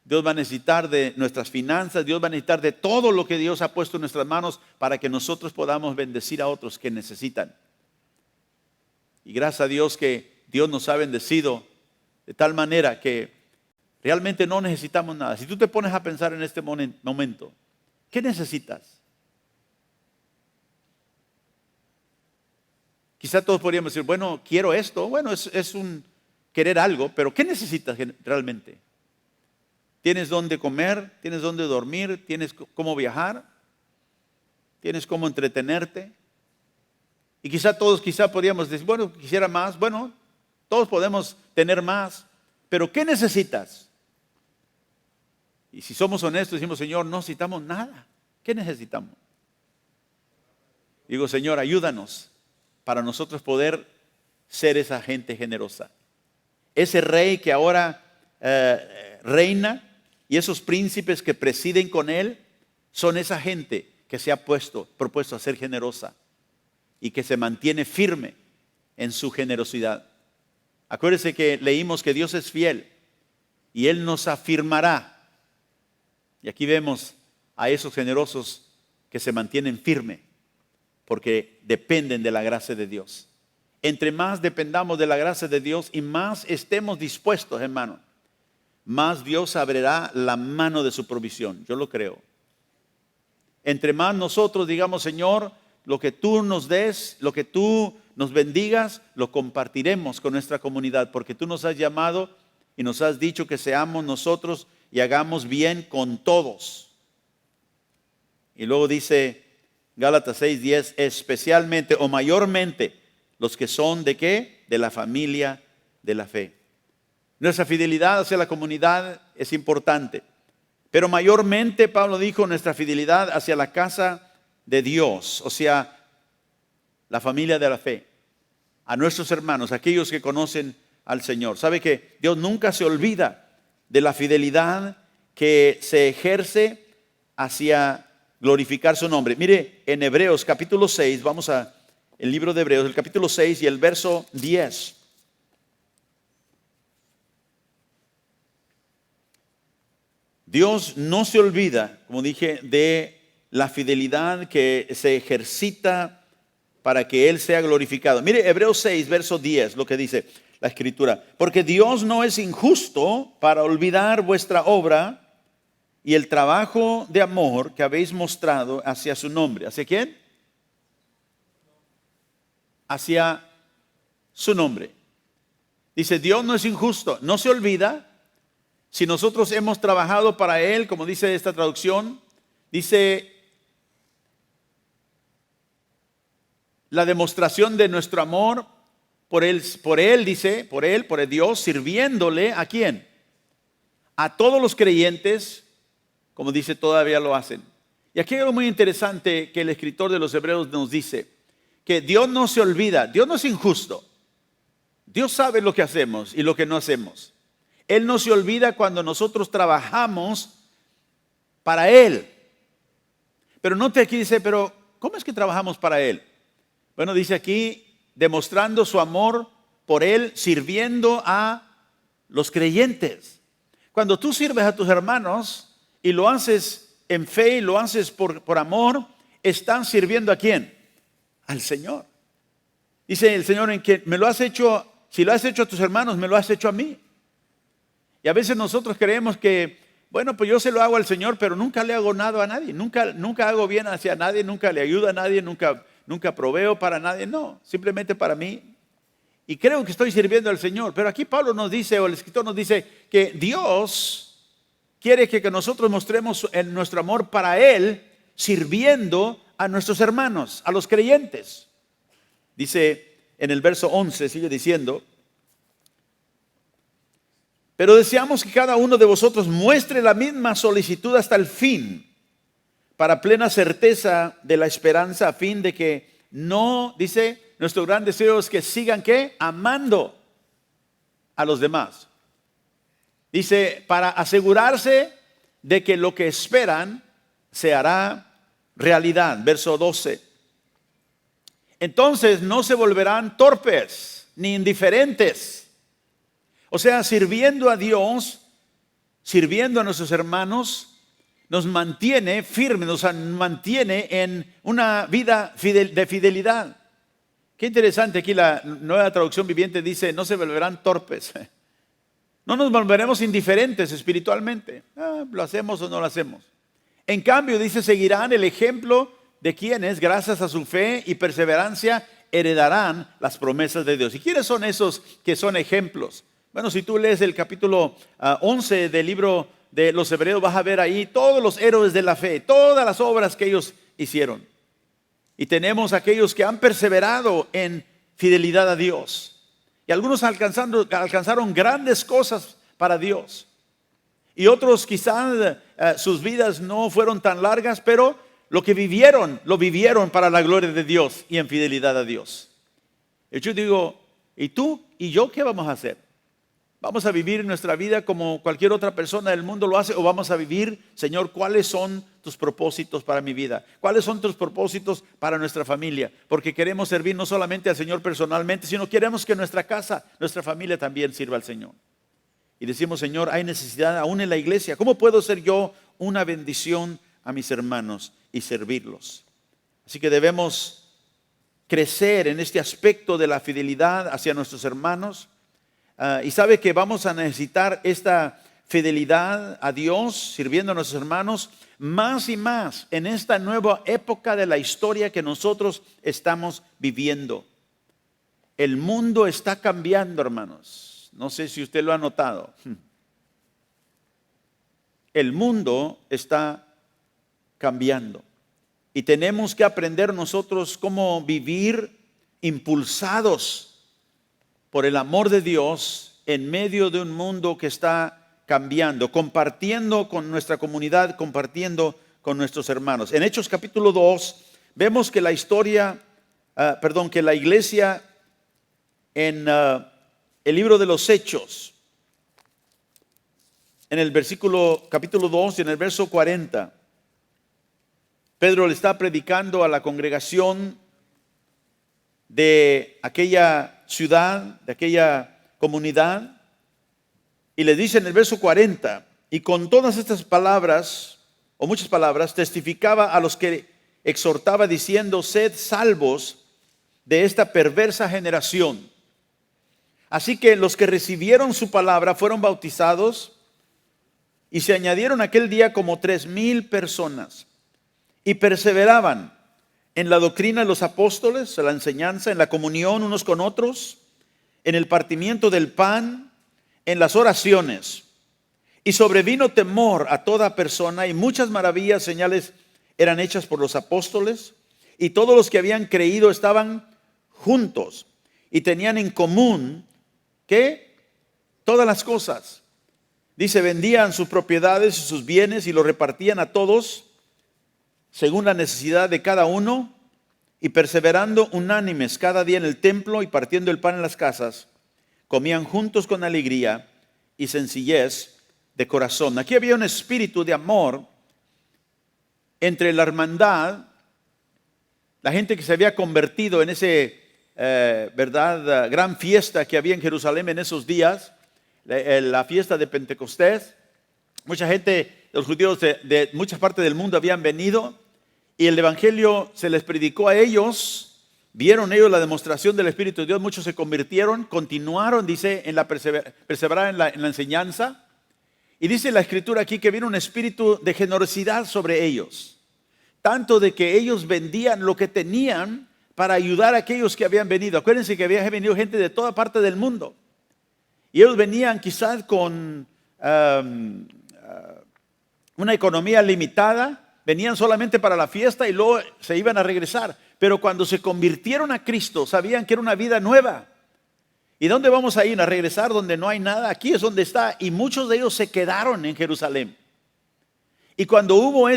Dios va a necesitar de nuestras finanzas, Dios va a necesitar de todo lo que Dios ha puesto en nuestras manos para que nosotros podamos bendecir a otros que necesitan. Y gracias a Dios que Dios nos ha bendecido de tal manera que realmente no necesitamos nada. Si tú te pones a pensar en este momento, ¿Qué necesitas? Quizá todos podríamos decir, bueno, quiero esto. Bueno, es un querer algo, pero ¿qué necesitas realmente? ¿Tienes dónde comer? ¿Tienes dónde dormir? ¿Tienes cómo viajar? ¿Tienes cómo entretenerte? Y quizá podríamos decir, bueno, quisiera más. Bueno, todos podemos tener más, pero ¿qué necesitas? Y si somos honestos, decimos, Señor, no necesitamos nada. ¿Qué necesitamos? Digo, Señor, ayúdanos para nosotros poder ser esa gente generosa. Ese rey que ahora reina y esos príncipes que presiden con él son esa gente que se ha propuesto a ser generosa y que se mantiene firme en su generosidad. Acuérdense que leímos que Dios es fiel y Él nos afirmará. Y aquí vemos a esos generosos que se mantienen firmes porque dependen de la gracia de Dios. Entre más dependamos de la gracia de Dios y más estemos dispuestos, hermano, más Dios abrirá la mano de su provisión. Yo lo creo. Entre más nosotros digamos, Señor, lo que tú nos des, lo que tú nos bendigas, lo compartiremos con nuestra comunidad, porque tú nos has llamado y nos has dicho que seamos nosotros y hagamos bien con todos. Y luego dice Gálatas 6:10, especialmente o mayormente los que son ¿de qué? De la familia de la fe. Nuestra fidelidad hacia la comunidad es importante, pero mayormente Pablo dijo nuestra fidelidad hacia la casa de Dios, o sea, la familia de la fe, a nuestros hermanos, aquellos que conocen al Señor. ¿Sabe que Dios nunca se olvida de la fidelidad que se ejerce hacia glorificar su nombre? Mire, en Hebreos capítulo 6, vamos a el libro de Hebreos, el capítulo 6 y el verso 10. Dios no se olvida, como dije, de la fidelidad que se ejercita para que Él sea glorificado. Mire, Hebreos 6, verso 10, lo que dice la Escritura. Porque Dios no es injusto para olvidar vuestra obra y el trabajo de amor que habéis mostrado hacia su nombre. ¿Hacia quién? Hacia su nombre. Dice, Dios no es injusto, no se olvida. Si nosotros hemos trabajado para Él, como dice esta traducción, dice la demostración de nuestro amor por Él, dice, por el Dios, sirviéndole ¿a quién? A todos los creyentes, como dice, todavía lo hacen. Y aquí hay algo muy interesante que el escritor de los Hebreos nos dice, que Dios no se olvida, Dios no es injusto. Dios sabe lo que hacemos y lo que no hacemos. Él no se olvida cuando nosotros trabajamos para Él. Pero note aquí, dice, pero ¿cómo es que trabajamos para Él? Bueno, dice aquí, demostrando su amor por Él, sirviendo a los creyentes. Cuando tú sirves a tus hermanos y lo haces en fe y lo haces por amor, están sirviendo ¿a quién? Al Señor. Dice el Señor en que me lo has hecho, si lo has hecho a tus hermanos, me lo has hecho a mí. Y a veces nosotros creemos que, bueno, pues yo se lo hago al Señor, pero nunca le hago nada a nadie. Nunca hago bien hacia nadie, nunca le ayudo a nadie, nunca proveo para nadie. No, simplemente para mí. Y creo que estoy sirviendo al Señor. Pero aquí Pablo nos dice, o el escritor nos dice, que Dios quiere que nosotros mostremos nuestro amor para Él, sirviendo a nuestros hermanos, a los creyentes. Dice en el verso 11, sigue diciendo, pero deseamos que cada uno de vosotros muestre la misma solicitud hasta el fin, para plena certeza de la esperanza, a fin de que no, dice, nuestro gran deseo es que sigan, ¿qué? Amando a los demás. Dice, para asegurarse de que lo que esperan se hará realidad. Verso 12. Entonces no se volverán torpes ni indiferentes. O sea, sirviendo a Dios, sirviendo a nuestros hermanos, nos mantiene firmes, nos mantiene en una vida de fidelidad. Qué interesante, aquí la Nueva Traducción Viviente dice, no se volverán torpes. No nos volveremos indiferentes espiritualmente. ¿Lo hacemos o no lo hacemos? En cambio, dice, seguirán el ejemplo de quienes, gracias a su fe y perseverancia, heredarán las promesas de Dios. ¿Y quiénes son esos que son ejemplos? Bueno, si tú lees el capítulo 11 del libro de los Hebreos, vas a ver ahí todos los héroes de la fe, todas las obras que ellos hicieron. Y tenemos aquellos que han perseverado en fidelidad a Dios. Y algunos alcanzaron grandes cosas para Dios. Y otros quizás sus vidas no fueron tan largas, pero lo que vivieron, lo vivieron para la gloria de Dios y en fidelidad a Dios. Y yo digo, ¿y tú y yo qué vamos a hacer? ¿Vamos a vivir nuestra vida como cualquier otra persona del mundo lo hace? ¿O vamos a vivir, Señor, cuáles son tus propósitos para mi vida? ¿Cuáles son tus propósitos para nuestra familia? Porque queremos servir no solamente al Señor personalmente, sino queremos que nuestra casa, nuestra familia también sirva al Señor. Y decimos, Señor, hay necesidad aún en la iglesia. ¿Cómo puedo ser yo una bendición a mis hermanos y servirlos? Así que debemos crecer en este aspecto de la fidelidad hacia nuestros hermanos. Y sabe que vamos a necesitar esta fidelidad a Dios, sirviendo a nuestros hermanos, más y más en esta nueva época de la historia que nosotros estamos viviendo. El mundo está cambiando, hermanos. No sé si usted lo ha notado. El mundo está cambiando. Y tenemos que aprender nosotros cómo vivir impulsados por el amor de Dios en medio de un mundo que está cambiando, compartiendo con nuestra comunidad, compartiendo con nuestros hermanos. En Hechos capítulo 2 vemos que la iglesia en el libro de los Hechos, en el capítulo 2 y en el verso 40, Pedro le está predicando a la congregación de aquella ciudad, de aquella comunidad, y le dice en el verso 40, y con todas estas palabras, o muchas palabras, testificaba a los que exhortaba diciendo, sed salvos de esta perversa generación. Así que los que recibieron su palabra fueron bautizados y se añadieron aquel día como 3,000 personas y perseveraban en la doctrina de los apóstoles, en la enseñanza, en la comunión unos con otros, en el partimiento del pan, en las oraciones. Y sobrevino temor a toda persona y muchas maravillas, señales eran hechas por los apóstoles y todos los que habían creído estaban juntos y tenían en común que todas las cosas. Dice, vendían sus propiedades y sus bienes y los repartían a todos según la necesidad de cada uno, y perseverando unánimes cada día en el templo y partiendo el pan en las casas, comían juntos con alegría y sencillez de corazón. Aquí había un espíritu de amor entre la hermandad, la gente que se había convertido en ese gran fiesta que había en Jerusalén en esos días, la fiesta de Pentecostés. Mucha gente, los judíos de muchas partes del mundo habían venido y el evangelio se les predicó a ellos. Vieron ellos la demostración del Espíritu de Dios, muchos se convirtieron, continuaron, dice, en la perseverar en la enseñanza. Y dice la Escritura aquí que vino un espíritu de generosidad sobre ellos, tanto de que ellos vendían lo que tenían para ayudar a aquellos que habían venido. Acuérdense que había venido gente de toda parte del mundo. Y ellos venían quizás con una economía limitada, venían solamente para la fiesta y luego se iban a regresar. Pero cuando se convirtieron a Cristo, sabían que era una vida nueva. ¿Y dónde vamos a ir? ¿A regresar donde no hay nada? Aquí es donde está. Y muchos de ellos se quedaron en Jerusalén. Y cuando hubo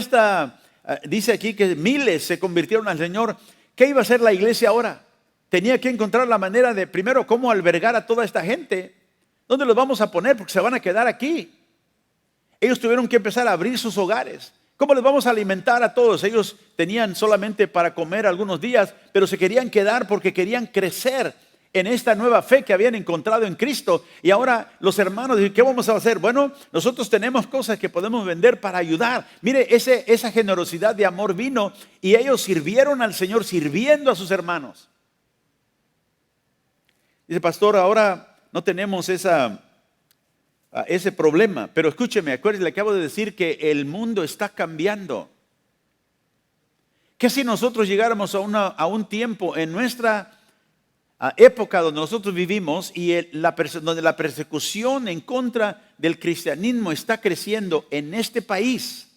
dice aquí que miles se convirtieron al Señor, ¿qué iba a hacer la iglesia ahora? Tenía que encontrar la manera de, primero, cómo albergar a toda esta gente. ¿Dónde los vamos a poner? Porque se van a quedar aquí. Ellos tuvieron que empezar a abrir sus hogares. ¿Cómo les vamos a alimentar a todos? Ellos tenían solamente para comer algunos días, pero se querían quedar porque querían crecer en esta nueva fe que habían encontrado en Cristo. Y ahora los hermanos dicen, ¿qué vamos a hacer? Bueno, nosotros tenemos cosas que podemos vender para ayudar. Mire, esa generosidad de amor vino y ellos sirvieron al Señor sirviendo a sus hermanos. Dice, pastor, ahora no tenemos esa ese problema. Pero escúcheme, acuérdense, le acabo de decir que el mundo está cambiando. ¿Qué si nosotros llegáramos a un tiempo en nuestra época donde nosotros vivimos y donde la persecución en contra del cristianismo está creciendo en este país?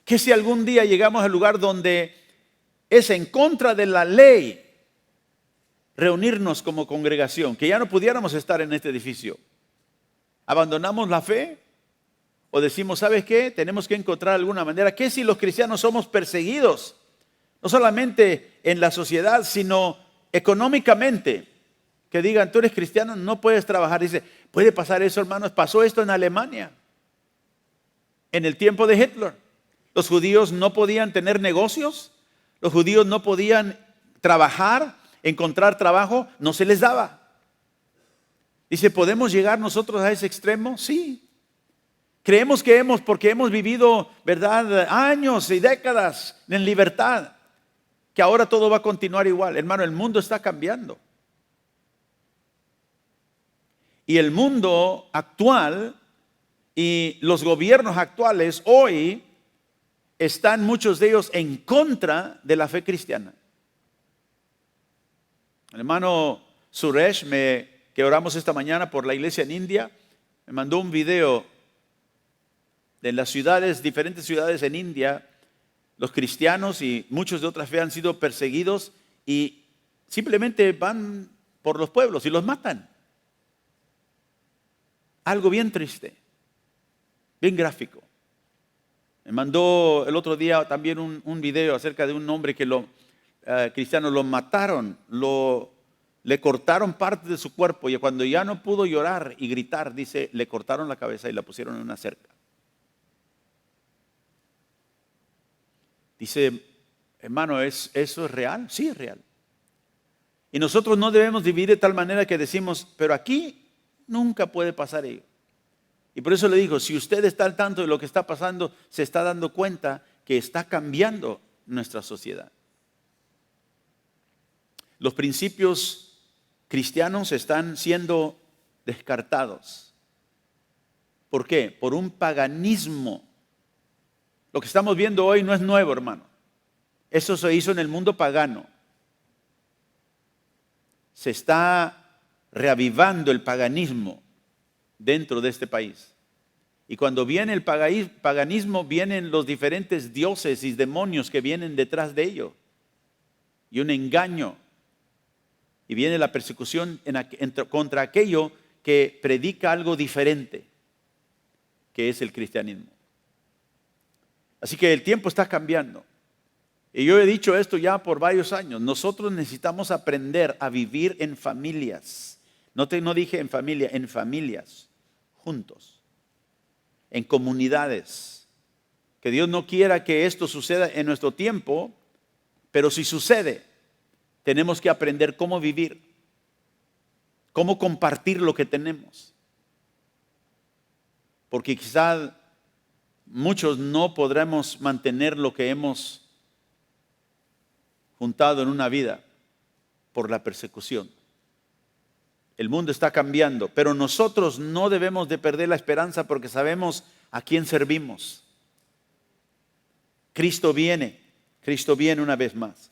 ¿Qué si algún día llegamos al lugar donde es en contra de la ley reunirnos como congregación, que ya no pudiéramos estar en este edificio? ¿Abandonamos la fe? ¿O decimos, ¿sabes qué? Tenemos que encontrar alguna manera. ¿Qué si los cristianos somos perseguidos? No solamente en la sociedad, sino económicamente. Que digan, tú eres cristiano, no puedes trabajar. Dice, puede pasar eso, hermanos. Pasó esto en Alemania, en el tiempo de Hitler. Los judíos no podían tener negocios. Los judíos no podían trabajar, encontrar trabajo. No se les daba. Dice, ¿podemos llegar nosotros a ese extremo? Sí. Creemos que porque hemos vivido, ¿verdad?, años y décadas en libertad, que ahora todo va a continuar igual. Hermano, el mundo está cambiando. Y el mundo actual y los gobiernos actuales hoy están muchos de ellos en contra de la fe cristiana. El hermano Suresh, que oramos esta mañana por la iglesia en India, me mandó un video de las ciudades, diferentes ciudades en India. Los cristianos y muchos de otras fe han sido perseguidos y simplemente van por los pueblos y los matan. Algo bien triste, bien gráfico. Me mandó el otro día también un video acerca de un hombre que cristianos lo mataron, le cortaron parte de su cuerpo y cuando ya no pudo llorar y gritar, dice, le cortaron la cabeza y la pusieron en una cerca. Dice, hermano, ¿eso es real? Sí, es real. Y nosotros no debemos vivir de tal manera que decimos, pero aquí nunca puede pasar ello. Y por eso le digo, si usted está al tanto de lo que está pasando, se está dando cuenta que está cambiando nuestra sociedad. Los principios cristianos están siendo descartados. ¿Por qué? Por un paganismo. Lo que estamos viendo hoy no es nuevo, hermano. Eso se hizo en el mundo pagano. Se está reavivando el paganismo dentro de este país. Y cuando viene el paganismo, vienen los diferentes dioses y demonios que vienen detrás de ello. Y un engaño. Y viene la persecución contra aquello que predica algo diferente, que es el cristianismo. Así que el tiempo está cambiando. Y yo he dicho esto ya por varios años. Nosotros necesitamos aprender a vivir en familias. No dije en familia, en familias, juntos, en comunidades. Que Dios no quiera que esto suceda en nuestro tiempo, pero si sucede, tenemos que aprender cómo vivir, cómo compartir lo que tenemos. Porque quizás muchos no podremos mantener lo que hemos juntado en una vida por la persecución. El mundo está cambiando, pero nosotros no debemos de perder la esperanza porque sabemos a quién servimos. Cristo viene una vez más.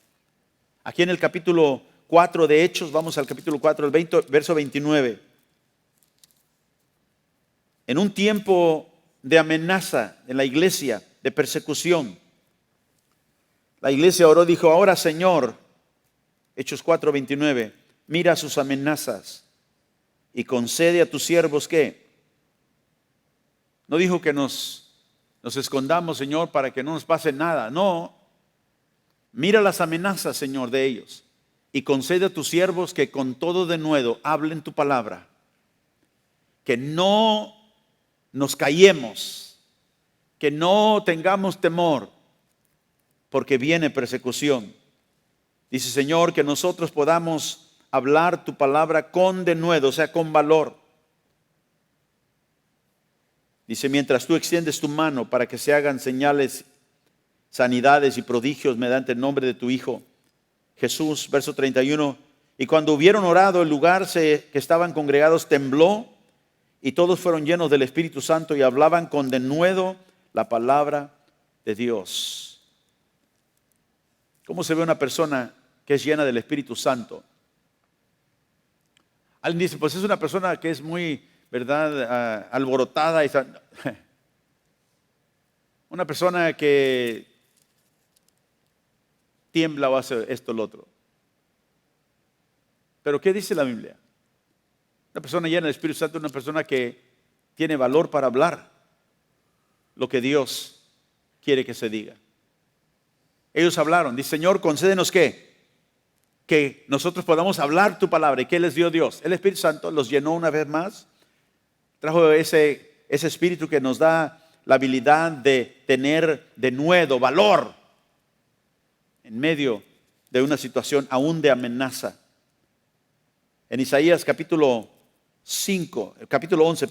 Aquí en el capítulo 4 de Hechos, vamos al capítulo 4, verso 29. En un tiempo de amenaza en la iglesia, de persecución, la iglesia oró, dijo, ahora Señor, Hechos 4, 29, mira sus amenazas y concede a tus siervos ¿qué? No dijo que nos escondamos, Señor, para que no nos pase nada. No, mira las amenazas, Señor, de ellos y concede a tus siervos que con todo denuedo hablen tu palabra, que no nos callemos, que no tengamos temor, porque viene persecución. Dice, Señor, que nosotros podamos hablar tu palabra con denuedo, o sea, con valor. Dice, mientras tú extiendes tu mano para que se hagan señales, sanidades y prodigios mediante el nombre de tu Hijo Jesús, verso 31, Y cuando hubieron orado, el lugar que estaban congregados tembló, y todos fueron llenos del Espíritu Santo y hablaban con denuedo la palabra de Dios. ¿Cómo se ve una persona que es llena del Espíritu Santo? Alguien dice, pues es una persona que es muy, ¿verdad?, alborotada. Una persona que tiembla o hace esto o lo otro. Pero ¿qué dice la Biblia? Una persona llena del Espíritu Santo es una persona que tiene valor para hablar lo que Dios quiere que se diga. Ellos hablaron, dice, Señor, concédenos que nosotros podamos hablar tu palabra. ¿Y qué les dio Dios? El Espíritu Santo los llenó una vez más, trajo ese espíritu que nos da la habilidad de tener denuedo, valor, en medio de una situación aún de amenaza. En Isaías capítulo 11,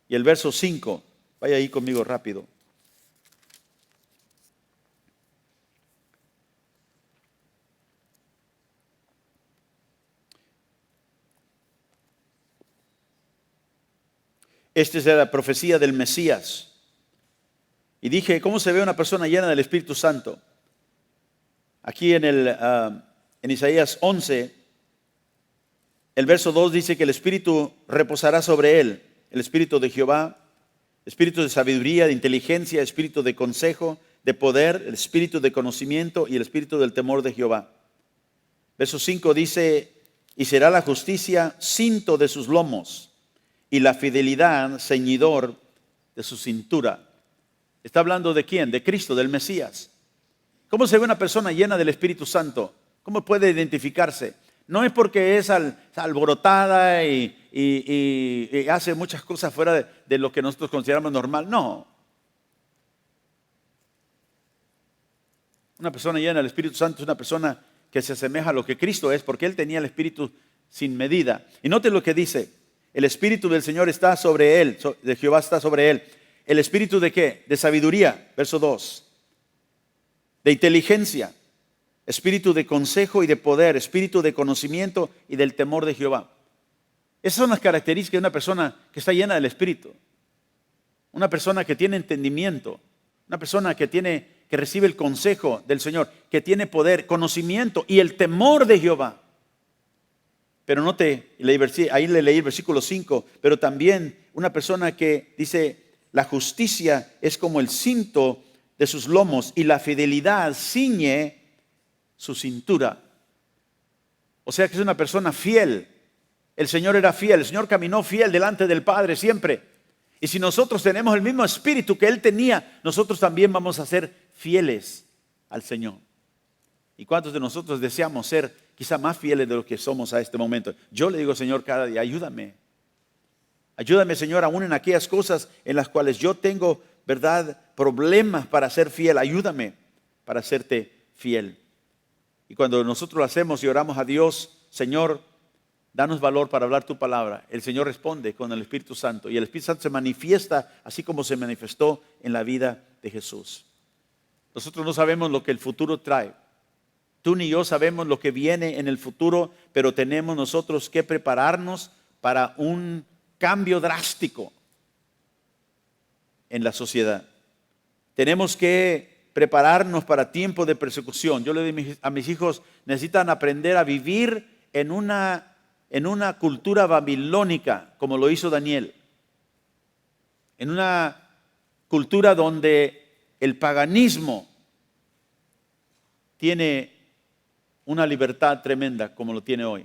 y el verso 5, vaya ahí conmigo rápido. Esta es la profecía del Mesías. Y dije, ¿cómo se ve una persona llena del Espíritu Santo? Aquí en Isaías 11, el verso 2 dice que el Espíritu reposará sobre él, el Espíritu de Jehová, Espíritu de sabiduría, de inteligencia, Espíritu de consejo, de poder, el Espíritu de conocimiento y el Espíritu del temor de Jehová. Verso 5 dice, y será la justicia cinto de sus lomos y la fidelidad ceñidor de su cintura. ¿Está hablando de quién? De Cristo, del Mesías. ¿Cómo se ve una persona llena del Espíritu Santo? ¿Cómo puede identificarse? No es porque es alborotada y hace muchas cosas fuera de lo que nosotros consideramos normal. No. Una persona llena del Espíritu Santo es una persona que se asemeja a lo que Cristo es, porque Él tenía el Espíritu sin medida. Y note lo que dice. El Espíritu del Señor está sobre él, de Jehová está sobre él. ¿El Espíritu de qué? De sabiduría, verso 2. De inteligencia, Espíritu de consejo y de poder, Espíritu de conocimiento y del temor de Jehová. Esas son las características de una persona que está llena del Espíritu. Una persona que tiene entendimiento, una persona que recibe el consejo del Señor, que tiene poder, conocimiento y el temor de Jehová. Pero note, ahí le leí el versículo 5, pero también una persona que dice, la justicia es como el cinto de sus lomos y la fidelidad ciñe su cintura. O sea que es una persona fiel. El Señor era fiel, el Señor caminó fiel delante del Padre siempre. Y si nosotros tenemos el mismo espíritu que Él tenía, nosotros también vamos a ser fieles al Señor. ¿Y cuántos de nosotros deseamos ser quizá más fieles de lo que somos a este momento? Yo le digo, Señor, cada día, ayúdame. Ayúdame, Señor, aún en aquellas cosas en las cuales yo tengo, ¿verdad?, problemas para ser fiel. Ayúdame para serte fiel. Y cuando nosotros lo hacemos y oramos a Dios, Señor, danos valor para hablar tu palabra, el Señor responde con el Espíritu Santo. Y el Espíritu Santo se manifiesta así como se manifestó en la vida de Jesús. Nosotros no sabemos lo que el futuro trae. Tú ni yo sabemos lo que viene en el futuro, pero tenemos nosotros que prepararnos para un cambio drástico en la sociedad. Tenemos que prepararnos para tiempos de persecución. Yo le digo a mis hijos, necesitan aprender a vivir en una cultura babilónica, como lo hizo Daniel. En una cultura donde el paganismo tiene una libertad tremenda como lo tiene hoy.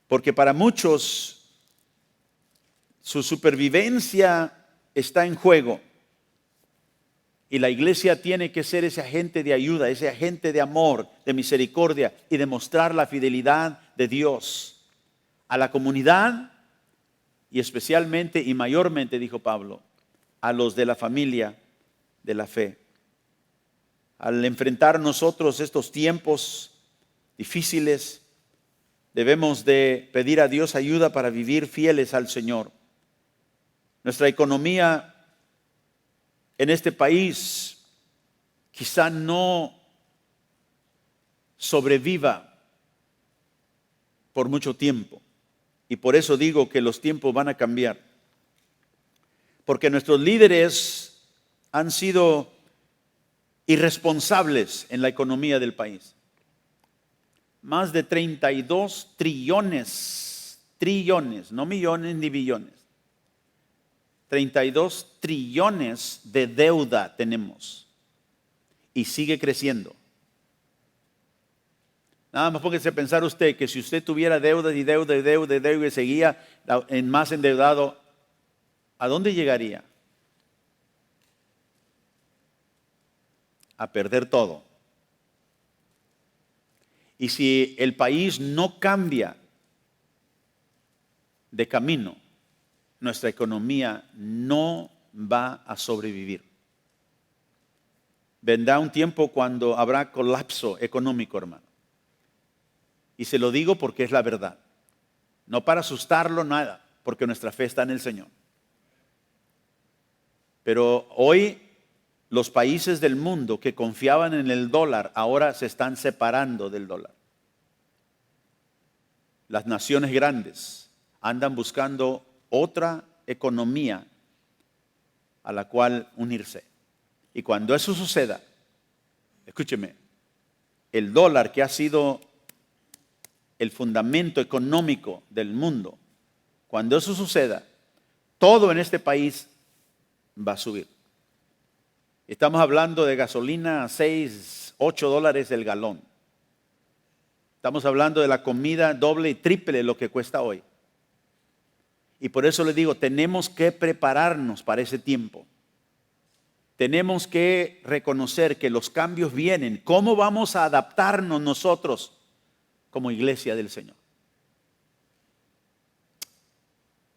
Porque para muchos su supervivencia está en juego y la iglesia tiene que ser ese agente de ayuda, ese agente de amor, de misericordia y demostrar la fidelidad de Dios a la comunidad y especialmente y mayormente, dijo Pablo, a los de la familia de la fe. Al enfrentar nosotros estos tiempos difíciles, debemos de pedir a Dios ayuda para vivir fieles al Señor. Nuestra economía en este país quizá no sobreviva por mucho tiempo. Y por eso digo que los tiempos van a cambiar. Porque nuestros líderes han sido irresponsables en la economía del país. Más de 32 trillones, no millones ni billones. 32 trillones de deuda tenemos y sigue creciendo. Nada más póngase a pensar usted que si usted tuviera deuda y deuda y deuda y deuda y seguía en más endeudado, ¿a dónde llegaría? A perder todo. Y si el país no cambia de camino, nuestra economía no va a sobrevivir. Vendrá un tiempo cuando habrá colapso económico, hermano. Y se lo digo porque es la verdad. No para asustarlo, nada, porque nuestra fe está en el Señor. Pero hoy los países del mundo que confiaban en el dólar ahora se están separando del dólar. Las naciones grandes andan buscando otra economía a la cual unirse. Y cuando eso suceda, escúcheme, el dólar, que ha sido el fundamento económico del mundo, cuando eso suceda, todo en este país va a subir. Estamos hablando de gasolina a 6, 8 dólares el galón. Estamos hablando de la comida doble y triple lo que cuesta hoy. Y por eso les digo, tenemos que prepararnos para ese tiempo. Tenemos que reconocer que los cambios vienen. ¿Cómo vamos a adaptarnos nosotros como iglesia del Señor?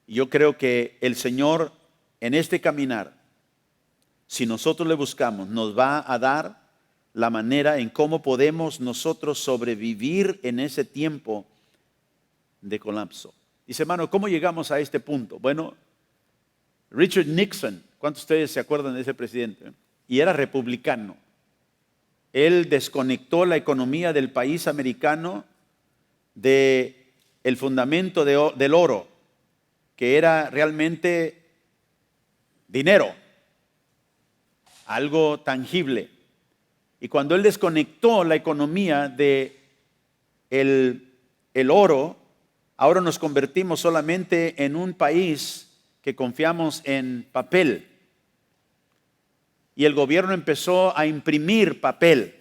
Yo creo que el Señor en este caminar, si nosotros le buscamos, nos va a dar la manera en cómo podemos nosotros sobrevivir en ese tiempo de colapso. Dice, hermano, ¿cómo llegamos a este punto? Bueno, Richard Nixon, ¿cuántos de ustedes se acuerdan de ese presidente? Y era republicano. Él desconectó la economía del país americano del fundamento del oro, que era realmente dinero, algo tangible. Y cuando él desconectó la economía de el oro, ahora nos convertimos solamente en un país que confiamos en papel. Y el gobierno empezó a imprimir papel.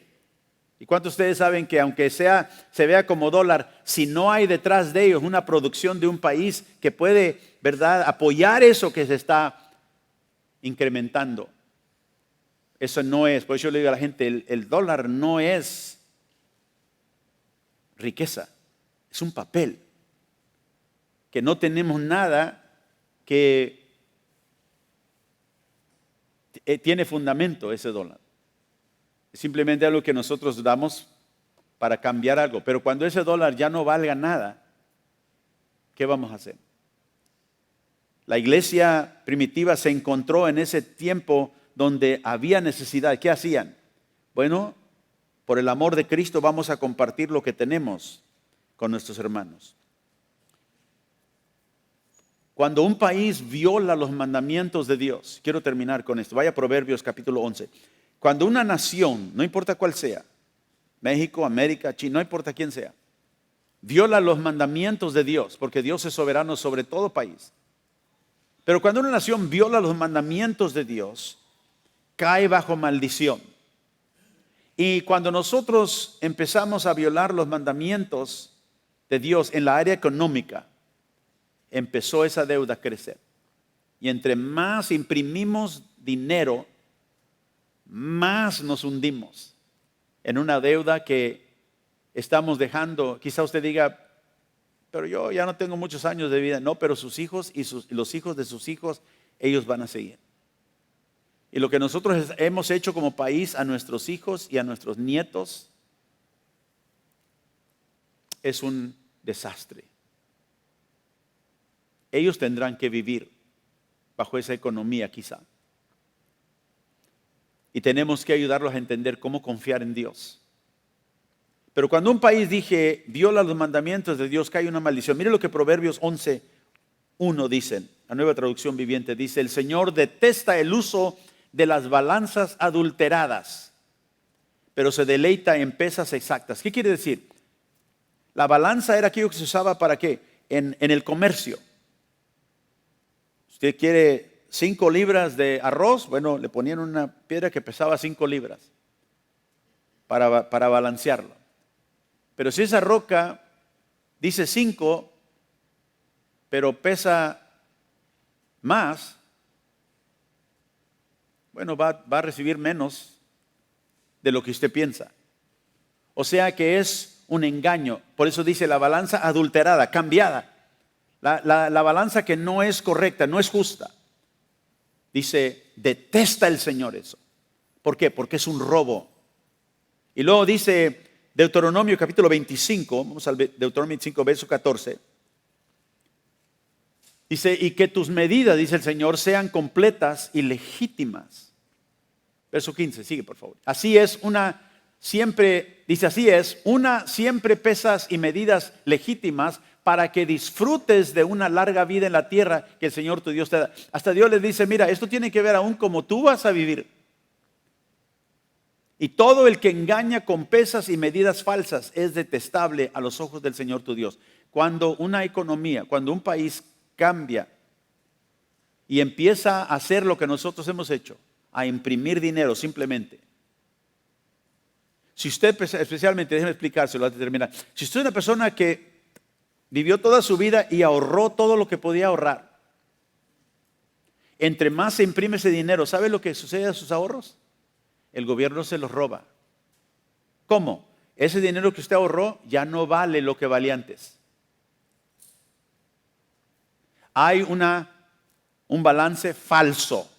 ¿Y cuántos de ustedes saben que aunque se vea como dólar, si no hay detrás de ellos una producción de un país que puede, ¿verdad?, apoyar eso que se está incrementando? Eso no es, por eso yo le digo a la gente, el dólar no es riqueza, es un papel. Que no tenemos nada que tiene fundamento ese dólar. Es simplemente algo que nosotros damos para cambiar algo. Pero cuando ese dólar ya no valga nada, ¿qué vamos a hacer? La iglesia primitiva se encontró en ese tiempo donde había necesidad. ¿Qué hacían? Bueno, por el amor de Cristo vamos a compartir lo que tenemos con nuestros hermanos. Cuando un país viola los mandamientos de Dios, quiero terminar con esto, vaya a Proverbios capítulo 11. Cuando una nación, no importa cuál sea, México, América, China, no importa quién sea, viola los mandamientos de Dios, porque Dios es soberano sobre todo país. Pero cuando una nación viola los mandamientos de Dios, cae bajo maldición. Y cuando nosotros empezamos a violar los mandamientos de Dios en la área económica, empezó esa deuda a crecer. Y entre más imprimimos dinero, más nos hundimos en una deuda que estamos dejando. Quizá usted diga, pero yo ya no tengo muchos años de vida. No, pero sus hijos y los hijos de sus hijos, ellos van a seguir. Y lo que nosotros hemos hecho como país a nuestros hijos y a nuestros nietos es un desastre. Ellos tendrán que vivir bajo esa economía quizá. Y tenemos que ayudarlos a entender cómo confiar en Dios. Pero cuando un país viola los mandamientos de Dios, cae una maldición. Mire lo que Proverbios 11:1 dicen. La Nueva Traducción Viviente dice: el Señor detesta el uso de las balanzas adulteradas, pero se deleita en pesas exactas. ¿Qué quiere decir? La balanza era aquello que se usaba ¿para qué? En el comercio. Usted quiere 5 libras de arroz, bueno, le ponían una piedra que pesaba 5 libras para balancearlo. Pero si esa roca dice 5, pero pesa más, bueno, va a recibir menos de lo que usted piensa. O sea que es un engaño. Por eso dice la balanza adulterada, cambiada. La balanza que no es correcta, no es justa. Dice, detesta el Señor eso. ¿Por qué? Porque es un robo. Y luego dice Deuteronomio capítulo 25, vamos al Deuteronomio 25, verso 14. Dice, y que tus medidas, dice el Señor, sean completas y legítimas. Verso 15, sigue por favor. Así es siempre pesas y medidas legítimas para que disfrutes de una larga vida en la tierra que el Señor tu Dios te da. Hasta Dios les dice, mira, esto tiene que ver aún como tú vas a vivir. Y todo el que engaña con pesas y medidas falsas es detestable a los ojos del Señor tu Dios. Cuando una economía, cuando un país cambia y empieza a hacer lo que nosotros hemos hecho, a imprimir dinero simplemente. Si usted, especialmente, déjeme explicárselo antes de terminar. Si usted es una persona que vivió toda su vida y ahorró todo lo que podía ahorrar, entre más se imprime ese dinero, ¿sabe lo que sucede a sus ahorros? El gobierno se los roba. ¿Cómo? Ese dinero que usted ahorró ya no vale lo que valía antes. Hay un balance falso.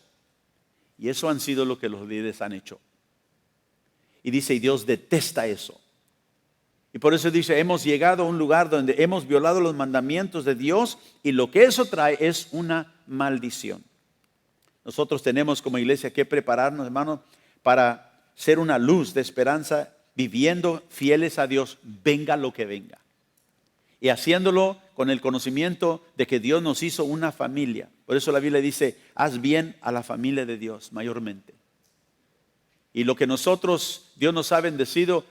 Y eso han sido lo que los líderes han hecho. Y dice, y Dios detesta eso. Y por eso dice, hemos llegado a un lugar donde hemos violado los mandamientos de Dios y lo que eso trae es una maldición. Nosotros tenemos como iglesia que prepararnos, hermanos, para ser una luz de esperanza, viviendo fieles a Dios, venga lo que venga. Y haciéndolo con el conocimiento de que Dios nos hizo una familia. Por eso la Biblia dice, haz bien a la familia de Dios mayormente. Y lo que Dios nos ha bendecido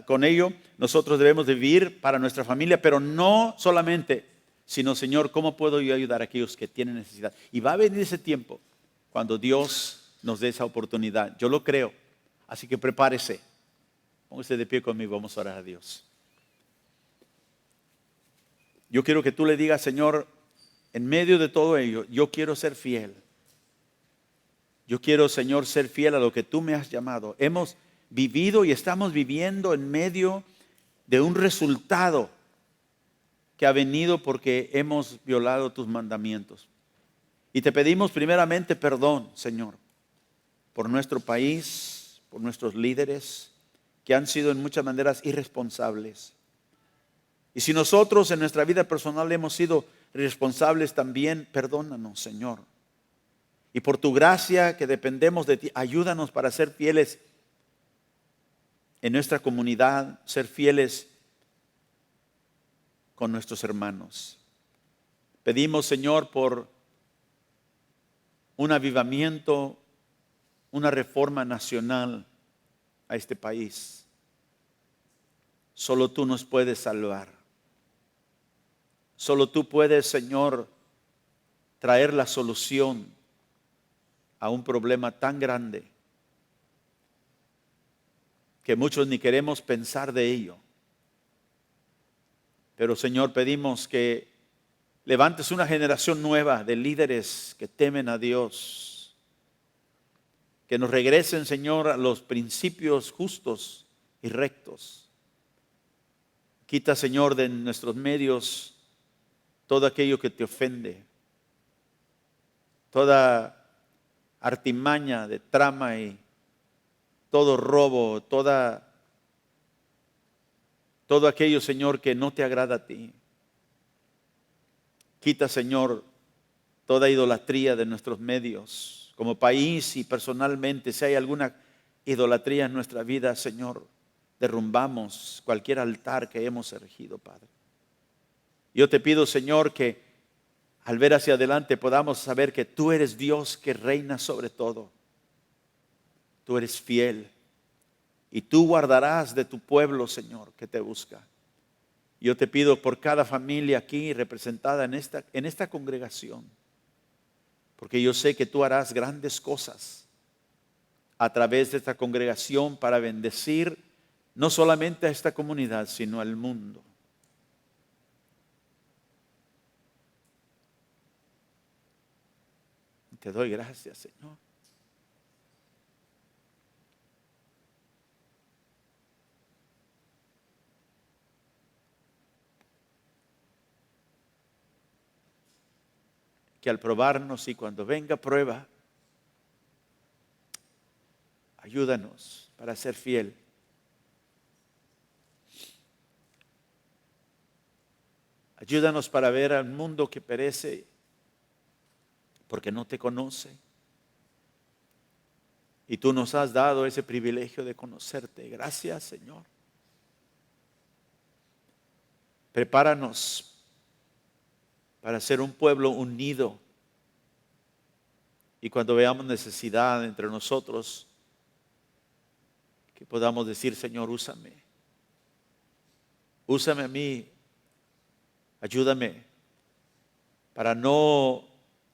con ello, nosotros debemos de vivir para nuestra familia, pero no solamente, sino Señor, ¿cómo puedo yo ayudar a aquellos que tienen necesidad? Y va a venir ese tiempo cuando Dios nos dé esa oportunidad. Yo lo creo. Así que prepárese. Póngase de pie conmigo, vamos a orar a Dios. Yo quiero que tú le digas, Señor, en medio de todo ello, yo quiero ser fiel. Yo quiero, Señor, ser fiel a lo que tú me has llamado. Hemos vivido y estamos viviendo en medio de un resultado que ha venido porque hemos violado tus mandamientos. Y te pedimos primeramente perdón, Señor, por nuestro país, por nuestros líderes, que han sido en muchas maneras irresponsables. Y si nosotros en nuestra vida personal hemos sido responsables también, perdónanos, Señor. Y por tu gracia que dependemos de ti, ayúdanos para ser fieles en nuestra comunidad, ser fieles con nuestros hermanos. Pedimos, Señor, por un avivamiento, una reforma nacional a este país. Solo tú nos puedes salvar. Solo tú puedes, Señor, traer la solución a un problema tan grande que muchos ni queremos pensar de ello. Pero, Señor, pedimos que levantes una generación nueva de líderes que temen a Dios. Que nos regresen, Señor, a los principios justos y rectos. Quita, Señor, de nuestros medios todo aquello que te ofende. Toda artimaña de trama y todo robo, todo aquello, Señor, que no te agrada a ti. Quita, Señor, toda idolatría de nuestros medios, como país y personalmente. Si hay alguna idolatría en nuestra vida, Señor, derrumbamos cualquier altar que hemos erigido, Padre. Yo te pido, Señor, que al ver hacia adelante podamos saber que tú eres Dios que reina sobre todo. Tú eres fiel y tú guardarás de tu pueblo, Señor, que te busca. Yo te pido por cada familia aquí representada en esta congregación, porque yo sé que tú harás grandes cosas a través de esta congregación para bendecir no solamente a esta comunidad, sino al mundo. Te doy gracias, Señor. Que al probarnos y cuando venga prueba, ayúdanos para ser fiel. Ayúdanos para ver al mundo que perece porque no te conoce. Y tú nos has dado ese privilegio de conocerte. Gracias, Señor. Prepáranos para ser un pueblo unido. Y cuando veamos necesidad entre nosotros, que podamos decir, Señor, úsame. Úsame a mí. Ayúdame para no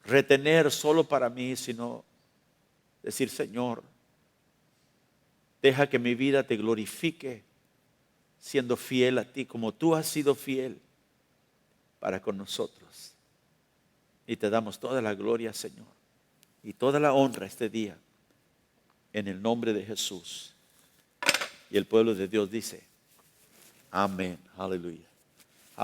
retener solo para mí, sino decir, Señor, deja que mi vida te glorifique siendo fiel a ti como tú has sido fiel para con nosotros. Y te damos toda la gloria, Señor, y toda la honra este día en el nombre de Jesús. Y el pueblo de Dios dice, amén, aleluya.